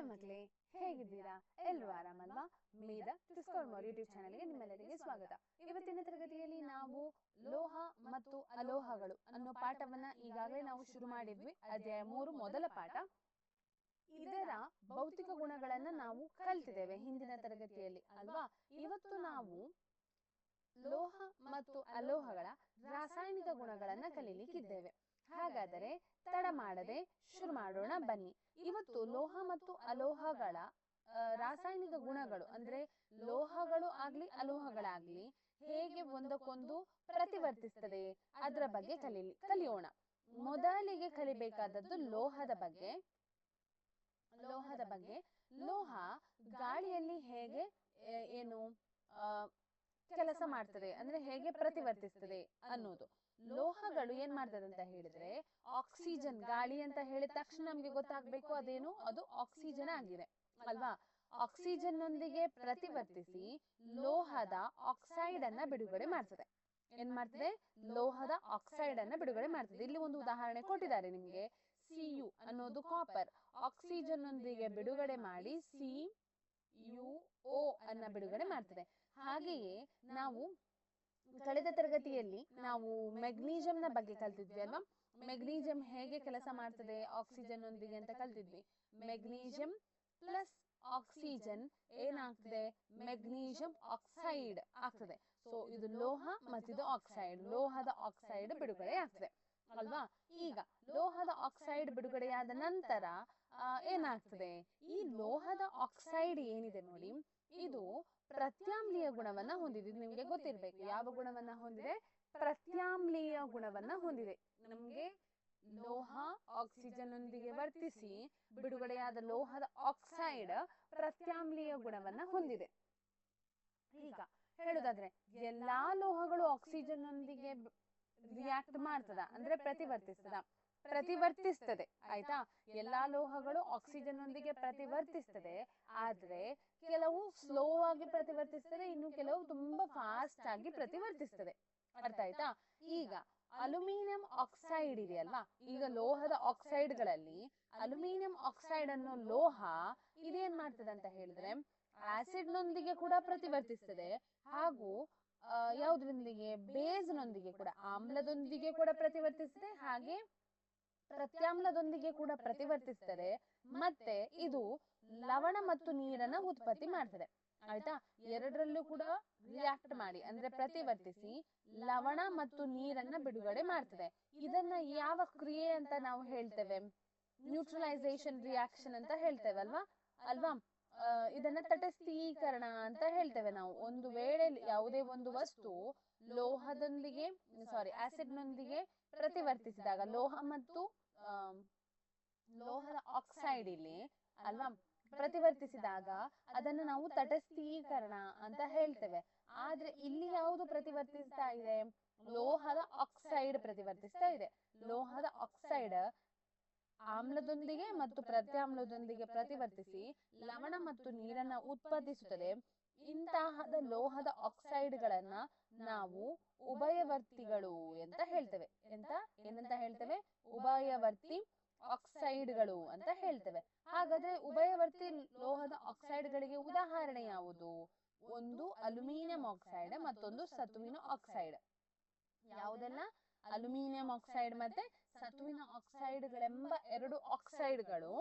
Hi ಮಕ್ಕಳೇ, ಹೇಗಿದ್ದೀರಾ? ಎಲ್ಲರೂ ಆರಾಮಲ್ವಾ? ಮೇದ ಡಿಸ್ಕವರ್ ಮೋರ್ ಯೂಟ್ಯೂಬ್ ಚಾನೆಲ್ಗೆ ನಿಮ್ಮೆಲ್ಲರಿಗೆ ಸ್ವಾಗತ. ಇವತ್ತಿನ ತರಗತಿಯಲ್ಲಿ ನಾವು ಲೋಹ ಮತ್ತು ಅಲೋಹಗಳು ಅನ್ನೋ ಪಾಠವನ್ನ ಈಗಾಗಲೇ ನಾವು ಶುರು ಮಾಡಿದ್ವಿ. ಅಧ್ಯಾಯ 3 ಮೊದಲ ಪಾಠ. ಇದರ ಭೌತಿಕ ಗುಣಗಳನ್ನ ನಾವು ಕಲ್ತಿದ್ದೇವೆ ಹಿಂದಿನ ತರಗತಿಯಲ್ಲಿ ಅಲ್ವಾ? ಇವತ್ತು ನಾವು ಲೋಹ ಮತ್ತು ಅಲೋಹಗಳ ರಾಸಾಯನಿಕ ಗುಣಗಳನ್ನ ಕಲೀಲಿಕ್ಕಿದ್ದೇವೆ. ಹಾಗಾದರೆ ತಡ ಮಾಡದೆ ಶುರು ಮಾಡೋಣ ಬನ್ನಿ. ಇವತ್ತು ಲೋಹ ಮತ್ತು ಅಲೋಹಗಳ ರಾಸಾಯನಿಕ ಗುಣಗಳು ಅಂದ್ರೆ ಲೋಹಗಳು ಆಗ್ಲಿ ಅಲೋಹಗಳಾಗ್ಲಿ ಹೇಗೆ ಒಂದಕ್ಕೊಂದು ಪ್ರತಿವರ್ತಿಸ್ತದೆ ಅದರ ಬಗ್ಗೆ ಕಲಿಯೋಣ. ಮೊದಲಿಗೆ ಕಲಿಬೇಕಾದದ್ದು ಲೋಹದ ಬಗ್ಗೆ. ಲೋಹ ಗಾಳಿಯಲ್ಲಿ ಹೇಗೆ ಕೆಲಸ ಮಾಡ್ತದೆ ಅಂದ್ರೆ ಹೇಗೆ ಪ್ರತಿವರ್ತಿಸ್ತದೆ ಅನ್ನೋದು. ಲೋಹಗಳು ಏನ್ ಮಾಡ್ತದೆ ಅಂತ ಹೇಳಿದ್ರೆ ಆಕ್ಸಿಜನ್, ಗಾಳಿ ಅಂತ ಹೇಳಿದ ತಕ್ಷಣ ನಮ್ಗೆ ಗೊತ್ತಾಗ್ಬೇಕು ಅದೇನು, ಅದು ಆಕ್ಸಿಜನ್ ಆಗಿದೆ ಅಲ್ವಾ? ಆಕ್ಸಿಜನ್ ನೊಂದಿಗೆ ಪ್ರತಿವರ್ತಿಸಿ ಲೋಹದ ಆಕ್ಸೈಡ್ ಅನ್ನ ಬಿಡುಗಡೆ ಮಾಡ್ತದೆ. ಏನ್ ಮಾಡ್ತದೆ? ಲೋಹದ ಆಕ್ಸೈಡ್ ಅನ್ನ ಬಿಡುಗಡೆ ಮಾಡ್ತದೆ. ಇಲ್ಲಿ ಒಂದು ಉದಾಹರಣೆ ಕೊಟ್ಟಿದ್ದಾರೆ ನಿಮ್ಗೆ. Cu ಅನ್ನೋದು ಕಾಪರ್, ಆಕ್ಸಿಜನ್ ನೊಂದಿಗೆ ಬಿಡುಗಡೆ ಮಾಡಿ CuO ಅನ್ನ ಬಿಡುಗಡೆ ಮಾಡ್ತದೆ. ಹಾಗೆಯೇ ನಾವು ಕಳೆದ ತರಗತಿಯಲ್ಲಿ ನಾವು ಮೆಗ್ನೀಷಿಯಂ ನ ಬಗ್ಗೆ ಕಲ್ತಿದ್ವಿ ಅಲ್ವಾ? ಮೆಗ್ನೀಷಿಯಂ ಹೇಗೆ ಕೆಲಸ ಮಾಡ್ತದೆ ಆಕ್ಸಿಜನ್ ನೊಂದಿಗೆ ಅಂತ ಕಲ್ತಿದ್ವಿ. ಮೆಗ್ನೀಷಿಯಂ ಪ್ಲಸ್ ಆಕ್ಸಿಜನ್ ಏನಾಗ್ತದೆ? ಮೆಗ್ನೀಷಿಯಂ ಆಕ್ಸೈಡ್ ಆಗ್ತದೆ. ಸೊ ಇದು ಲೋಹ ಮತ್ತಿದು ಆಕ್ಸೈಡ್, ಲೋಹದ ಆಕ್ಸೈಡ್ ಬಿಡುಗಡೆ ಆಗ್ತದೆ ಅಲ್ವಾ? ಈಗ ಲೋಹದ ಆಕ್ಸೈಡ್ ಬಿಡುಗಡೆಯಾದ ನಂತರ ಏನಾಗ್ತದೆ? ಈ ಲೋಹದ ಆಕ್ಸೈಡ್ ಏನಿದೆ ನೋಡಿ, ಇದು ಪ್ರತ್ಯಾಮ್ಲೀಯ ಗುಣವನ್ನ ಹೊಂದಿದೆ. ಇದು ನಿಮ್ಗೆ ಗೊತ್ತಿರ್ಬೇಕು. ಯಾವ ಗುಣವನ್ನ ಹೊಂದಿದೆ? ಪ್ರತ್ಯಾಮ್ಲೀಯ ಗುಣವನ್ನ ಹೊಂದಿದೆ. ನಮ್ಗೆ ಲೋಹ ಆಕ್ಸಿಜನ್ ನೊಂದಿಗೆ ವರ್ತಿಸಿ ಬಿಡುಗಡೆಯಾದ ಲೋಹದ ಆಕ್ಸೈಡ್ ಪ್ರತ್ಯಾಮ್ಲೀಯ ಗುಣವನ್ನ ಹೊಂದಿದೆ. ಈಗ ಹೇಳುದಾದ್ರೆ ಎಲ್ಲಾ ಲೋಹಗಳು ಆಕ್ಸಿಜನ್ ನೊಂದಿಗೆ ರಿಯಾಕ್ಟ್ ಮಾಡ್ತದ ಅಂದ್ರೆ ಪ್ರತಿವರ್ತಿಸ್ತದೆ ಆಯ್ತಾ? ಎಲ್ಲಾ ಲೋಹಗಳು ಆಕ್ಸಿಜನ್ ನೊಂದಿಗೆ ಪ್ರತಿವರ್ತಿಸ್ತದೆ. ಆದ್ರೆ ಕೆಲವು ಸ್ಲೋ ಆಗಿ ಪ್ರತಿವರ್ತಿಸ್ತದೆ, ಇನ್ನು ಕೆಲವು ತುಂಬಾ ಫಾಸ್ಟ್ ಆಗಿ ಪ್ರತಿವರ್ತಿಸ್ತದೆ. ಅರ್ಥ ಆಯ್ತಾ? ಈಗ ಅಲ್ಯೂಮಿನಿಯಂ ಆಕ್ಸೈಡ್ ಇದೆಯಲ್ವಾ? ಈಗ ಲೋಹದ ಆಕ್ಸೈಡ್ಗಳಲ್ಲಿ ಅಲ್ಯೂಮಿನಿಯಂ ಆಕ್ಸೈಡ್ ಅನ್ನೋ ಲೋಹ ಇದೇನ್ ಮಾಡ್ತದೆ ಅಂತ ಹೇಳಿದ್ರೆ ಆಸಿಡ್ ನೊಂದಿಗೆ ಕೂಡ ಪ್ರತಿವರ್ತಿಸ್ತದೆ, ಹಾಗೂ ಯಾವುದರೊಂದಿಗೆ? ಬೇಸ್ ನೊಂದಿಗೆ ಕೂಡ, ಆಮ್ಲದೊಂದಿಗೆ ಕೂಡ ಪ್ರತಿವರ್ತಿಸ್ತದೆ, ಹಾಗೆ ಪ್ರತ್ಯಾಮ್ಲದೊಂದಿಗೆ ಕೂಡ ಪ್ರತಿವರ್ತಿಸ್ತದೆ. ಮತ್ತೆ ಇದು ಲವಣ ಮತ್ತು ನೀರನ್ನ ಉತ್ಪತ್ತಿ ಮಾಡ್ತದೆ ಆಯ್ತಾ? ಎರಡರಲ್ಲೂ ಕೂಡ ರಿಯಾಕ್ಟ್ ಮಾಡಿ ಅಂದ್ರೆ ಪ್ರತಿವರ್ತಿಸಿ ಲವಣ ಮತ್ತು ನೀರನ್ನ ಬಿಡುಗಡೆ ಮಾಡ್ತದೆ. ಇದನ್ನ ಯಾವ ಕ್ರಿಯೆ ಅಂತ ನಾವು ಹೇಳ್ತೇವೆ? ನ್ಯೂಟ್ರಲೈಸೇಷನ್ ರಿಯಾಕ್ಷನ್ ಅಂತ ಹೇಳ್ತೇವಲ್ವಾ? ಇದನ್ನ ತಟಸ್ಥೀಕರಣ ಅಂತ ಹೇಳ್ತೇವೆ ನಾವು. ಒಂದು ವೇಳೆ ಯಾವುದೇ ಒಂದು ವಸ್ತು ಆಸಿಡ್ ನೊಂದಿಗೆ ಪ್ರತಿವರ್ತಿಸಿದಾಗ ಲೋಹದ ಆಕ್ಸೈಡ್ ಇಲ್ಲಿ ಅಲ್ವಾ ಪ್ರತಿವರ್ತಿಸಿದಾಗ ಅದನ್ನು ನಾವು ತಟಸ್ಥೀಕರಣ ಅಂತ ಹೇಳ್ತೇವೆ. ಆದ್ರೆ ಇಲ್ಲಿ ಯಾವುದು ಪ್ರತಿವರ್ತಿಸ್ತಾ ಇದೆ? ಲೋಹದ ಆಕ್ಸೈಡ್ ಪ್ರತಿವರ್ತಿಸ್ತಾ ಇದೆ. ಲೋಹದ ಆಕ್ಸೈಡ್ ಆಮ್ಲದೊಂದಿಗೆ ಮತ್ತು ಪ್ರತ್ಯಾಮ್ಲದೊಂದಿಗೆ ಪ್ರತಿವರ್ತಿಸಿ ಲವಣ ಮತ್ತು ನೀರನ್ನ ಉತ್ಪಾದಿಸುತ್ತದೆ. ಇಂತಹದ ಲೋಹದ ಆಕ್ಸೈಡ್ಗಳನ್ನ ನಾವು ಉಭಯವರ್ತಿಗಳು ಅಂತ ಹೇಳ್ತೇವೆ. ಏನಂತ ಹೇಳ್ತೇವೆ? ಉಭಯವರ್ತಿ ಆಕ್ಸೈಡ್ಗಳು ಅಂತ ಹೇಳ್ತೇವೆ. ಹಾಗಾದ್ರೆ ಉಭಯವರ್ತಿ ಲೋಹದ ಆಕ್ಸೈಡ್ಗಳಿಗೆ ಉದಾಹರಣೆ ಯಾವುದು? ಒಂದು ಅಲ್ಯೂಮಿನಿಯಂ ಆಕ್ಸೈಡ್, ಮತ್ತೊಂದು ಸತುವಿನ ಆಕ್ಸೈಡ್. ಯಾವುದೆಲ್ಲ? ಅಲ್ಯೂಮಿನಿಯಂ ಆಕ್ಸೈಡ್ ಮತ್ತೆ ಸತುವಿನ ಆಕ್ಸೈಡ್ಗಳೆಂಬ ಎರಡು ಆಕ್ಸೈಡ್ಗಳು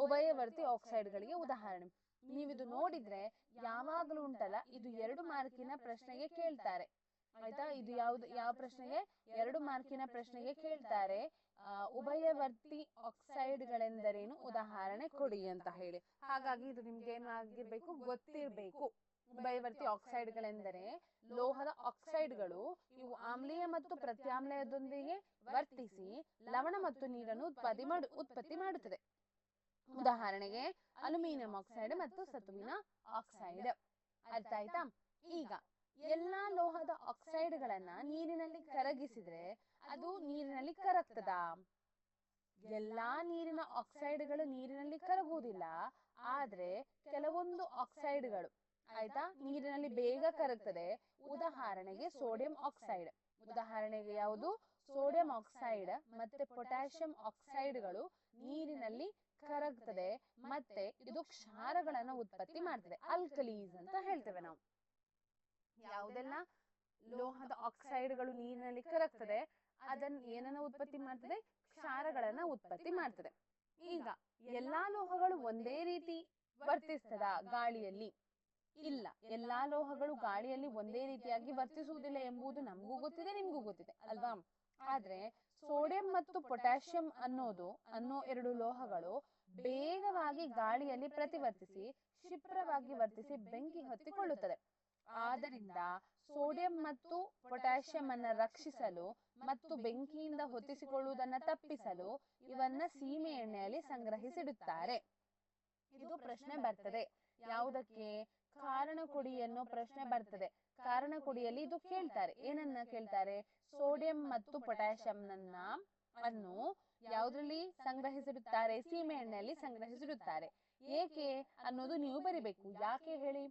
ಉಭಯವರ್ತಿ ಆಕ್ಸೈಡ್ಗಳಿಗೆ ಉದಾಹರಣೆ. ನೀವಿದು ನೋಡಿದ್ರೆ ಯಾವಾಗಲೂ ಉಂಟಲ್ಲ, ಇದು 2 ಮಾರ್ಕಿನ ಪ್ರಶ್ನೆಗೆ ಕೇಳ್ತಾರೆ ಆಯ್ತಾ? ಇದು ಯಾವ ಪ್ರಶ್ನೆಗೆ? 2 ಮಾರ್ಕಿನ ಪ್ರಶ್ನೆಗೆ ಕೇಳ್ತಾರೆ. ಉಭಯವರ್ತಿ ಆಕ್ಸೈಡ್ಗಳೆಂದರೇನು? ಉದಾಹರಣೆ ಕೊಡಿ ಅಂತ ಹೇಳಿ. ಹಾಗಾಗಿ ಇದು ನಿಮ್ಗೆ ಏನು ಆಗಿರ್ಬೇಕು? ಗೊತ್ತಿರ್ಬೇಕು. ಉಭಯವರ್ತಿ ಆಕ್ಸೈಡ್ಗಳೆಂದರೆ ಲೋಹದ ಆಕ್ಸೈಡ್ಗಳು, ಇವು ಆಮ್ಲೀಯ ಮತ್ತು ಪ್ರತ್ಯಾಮ್ಲಯದೊಂದಿಗೆ ವರ್ತಿಸಿ ಲವಣ ಮತ್ತು ನೀರನ್ನು ಉತ್ಪತ್ತಿ ಮಾಡುತ್ತದೆ. ಉದಾಹರಣೆಗೆ ಅಲ್ಯೂಮಿನಿಯಂ ಆಕ್ಸೈಡ್ ಮತ್ತು ಸತುವಿನ ಆಕ್ಸೈಡ್. ಅರ್ಥ ಆಯ್ತಾ? ಈಗ ಎಲ್ಲಾ ಲೋಹದ ಆಕ್ಸೈಡ್ಗಳನ್ನ ನೀರಿನಲ್ಲಿ ಕರಗಿಸಿದ್ರೆ ಅದು ನೀರಿನಲ್ಲಿ ಕರಗ್ತದಾ? ಎಲ್ಲಾ ನೀರಿನ ಆಕ್ಸೈಡ್ಗಳು ನೀರಿನಲ್ಲಿ ಕರಗುವುದಿಲ್ಲ. ಆದ್ರೆ ಕೆಲವೊಂದು ಆಕ್ಸೈಡ್ಗಳು ಆಯ್ತಾ ನೀರಿನಲ್ಲಿ ಬೇಗ ಕರಗ್ತದೆ. ಉದಾಹರಣೆಗೆ ಸೋಡಿಯಂ ಆಕ್ಸೈಡ್. ಉದಾಹರಣೆಗೆ ಯಾವುದು? ಸೋಡಿಯಂ ಆಕ್ಸೈಡ್ ಮತ್ತೆ ಪೊಟ್ಯಾಷಿಯಂ ಆಕ್ಸೈಡ್ಗಳು ನೀರಿನಲ್ಲಿ ಕರಗ್ತದೆ. ಮತ್ತೆ ಇದು ಕ್ಷಾರಗಳನ್ನ ಉತ್ಪತ್ತಿ ಮಾಡ್ತದೆ, ಆಲ್ಕಲೀಸ್ ಅಂತ ಹೇಳ್ತೇವೆ ನಾವು. ಯಾವುದೆಲ್ಲ ಲೋಹದ ಆಕ್ಸೈಡ್ಗಳು ನೀರಿನಲ್ಲಿ ಕರಗ್ತದೆ ಅದನ್ನ ಏನನ್ನ ಉತ್ಪತ್ತಿ ಮಾಡ್ತದೆ, ಕ್ಷಾರಗಳನ್ನ ಉತ್ಪತ್ತಿ ಮಾಡ್ತದೆ. ಈಗ ಎಲ್ಲಾ ಲೋಹಗಳು ಒಂದೇ ರೀತಿ ವರ್ತಿಸ್ತದ ಗಾಳಿಯಲ್ಲಿ? ಇಲ್ಲ, ಎಲ್ಲಾ ಲೋಹಗಳು ಗಾಳಿಯಲ್ಲಿ ಒಂದೇ ರೀತಿಯಾಗಿ ವರ್ತಿಸುವುದಿಲ್ಲ ಎಂಬುದು ನಮಗೂ ಗೊತ್ತಿದೆ, ನಿಮ್ಗೂ ಗೊತ್ತಿದೆ ಅಲ್ವಾ. ಆದ್ರೆ ಸೋಡಿಯಂ ಮತ್ತು ಪೊಟ್ಯಾಷಿಯಂ ಅನ್ನೋ ಎರಡು ಲೋಹಗಳು ಬೇಗವಾಗಿ ಗಾಳಿಯಲ್ಲಿ ಪ್ರತಿವರ್ತಿಸಿ ಕ್ಷಿಪ್ರವಾಗಿ ವರ್ತಿಸಿ ಬೆಂಕಿ ಹೊತ್ತಿಕೊಳ್ಳುತ್ತದೆ. ಆದ್ದರಿಂದ ಸೋಡಿಯಂ ಮತ್ತು ಪೊಟ್ಯಾಷಿಯಂ ಅನ್ನ ರಕ್ಷಿಸಲು ಮತ್ತು ಬೆಂಕಿಯಿಂದ ಹೊತ್ತಿಸಿಕೊಳ್ಳುವುದನ್ನ ತಪ್ಪಿಸಲು ಇವನ್ನ ಸೀಮೆ ಎಣ್ಣೆಯಲ್ಲಿ ಸಂಗ್ರಹಿಸಿಡುತ್ತಾರೆ. ಇದು ಪ್ರಶ್ನೆ ಬರ್ತದೆ ಯಾವುದಕ್ಕೆ? ಕಾರಣ ಕೊಡಿ ಅನ್ನೋ ಪ್ರಶ್ನೆ ಬರ್ತದೆ. ಕಾರಣ ಕೊಡಿಯಲ್ಲಿ ಇದು ಕೇಳ್ತಾರೆ. ಏನನ್ನ ಕೇಳ್ತಾರೆ? ಸೋಡಿಯಂ ಮತ್ತು ಪೊಟ್ಯಾಷಿಯಂ ಅನ್ನು ಯಾವುದ್ರಲ್ಲಿ ಸಂಗ್ರಹಿಸಿಡುತ್ತಾರೆ? ಸೀಮೆ ಎಣ್ಣೆಯಲ್ಲಿ ಸಂಗ್ರಹಿಸಿಡುತ್ತಾರೆ. ಏಕೆ ಅನ್ನೋದು ನೀವು ಬರಿಬೇಕು. ಯಾಕೆ ಹೇಳಿ?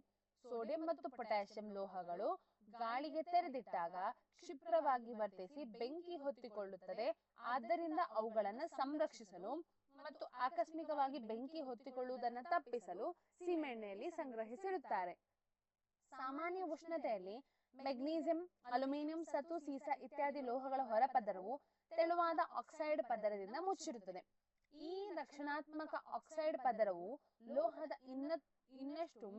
ಸೋಡಿಯಂ ಮತ್ತು ಪೊಟ್ಯಾಷಿಯಂ ಲೋಹಗಳು ಗಾಳಿಗೆ ತೆರೆದಿಟ್ಟಾಗ ಕ್ಷಿಪ್ರವಾಗಿ ವರ್ತಿಸಿ ಬೆಂಕಿ ಹೊತ್ತಿಕೊಳ್ಳುತ್ತದೆ. ಆದ್ದರಿಂದ ಅವುಗಳನ್ನ ಸಂರಕ್ಷಿಸಲು ಮತ್ತು ಆಕಸ್ಮಿಕವಾಗಿ ಬೆಂಕಿ ಹೊತ್ತಿಕೊಳ್ಳುವುದನ್ನು ತಪ್ಪಿಸಲು ಸೀಮೆಎಣ್ಣೆಯಲ್ಲಿ ಸಂಗ್ರಹಿಸಿರುತ್ತಾರೆ. ಸಾಮಾನ್ಯ ಉಷ್ಣತೆಯಲ್ಲಿ ಮೆಗ್ನೀಸಿಯಂ, ಅಲ್ಯೂಮಿನಿಯಂ, ಸತು, ಸೀಸ ಇತ್ಯಾದಿ ಲೋಹಗಳ ಹೊರಪದರವು ತೆಳುವಾದ ಆಕ್ಸೈಡ್ ಪದರದಿಂದ ಮುಚ್ಚಿರುತ್ತದೆ. ಈ ರಕ್ಷಣಾತ್ಮಕ ಆಕ್ಸೈಡ್ ಪದರವು ಲೋಹದ ಇನ್ನಷ್ಟು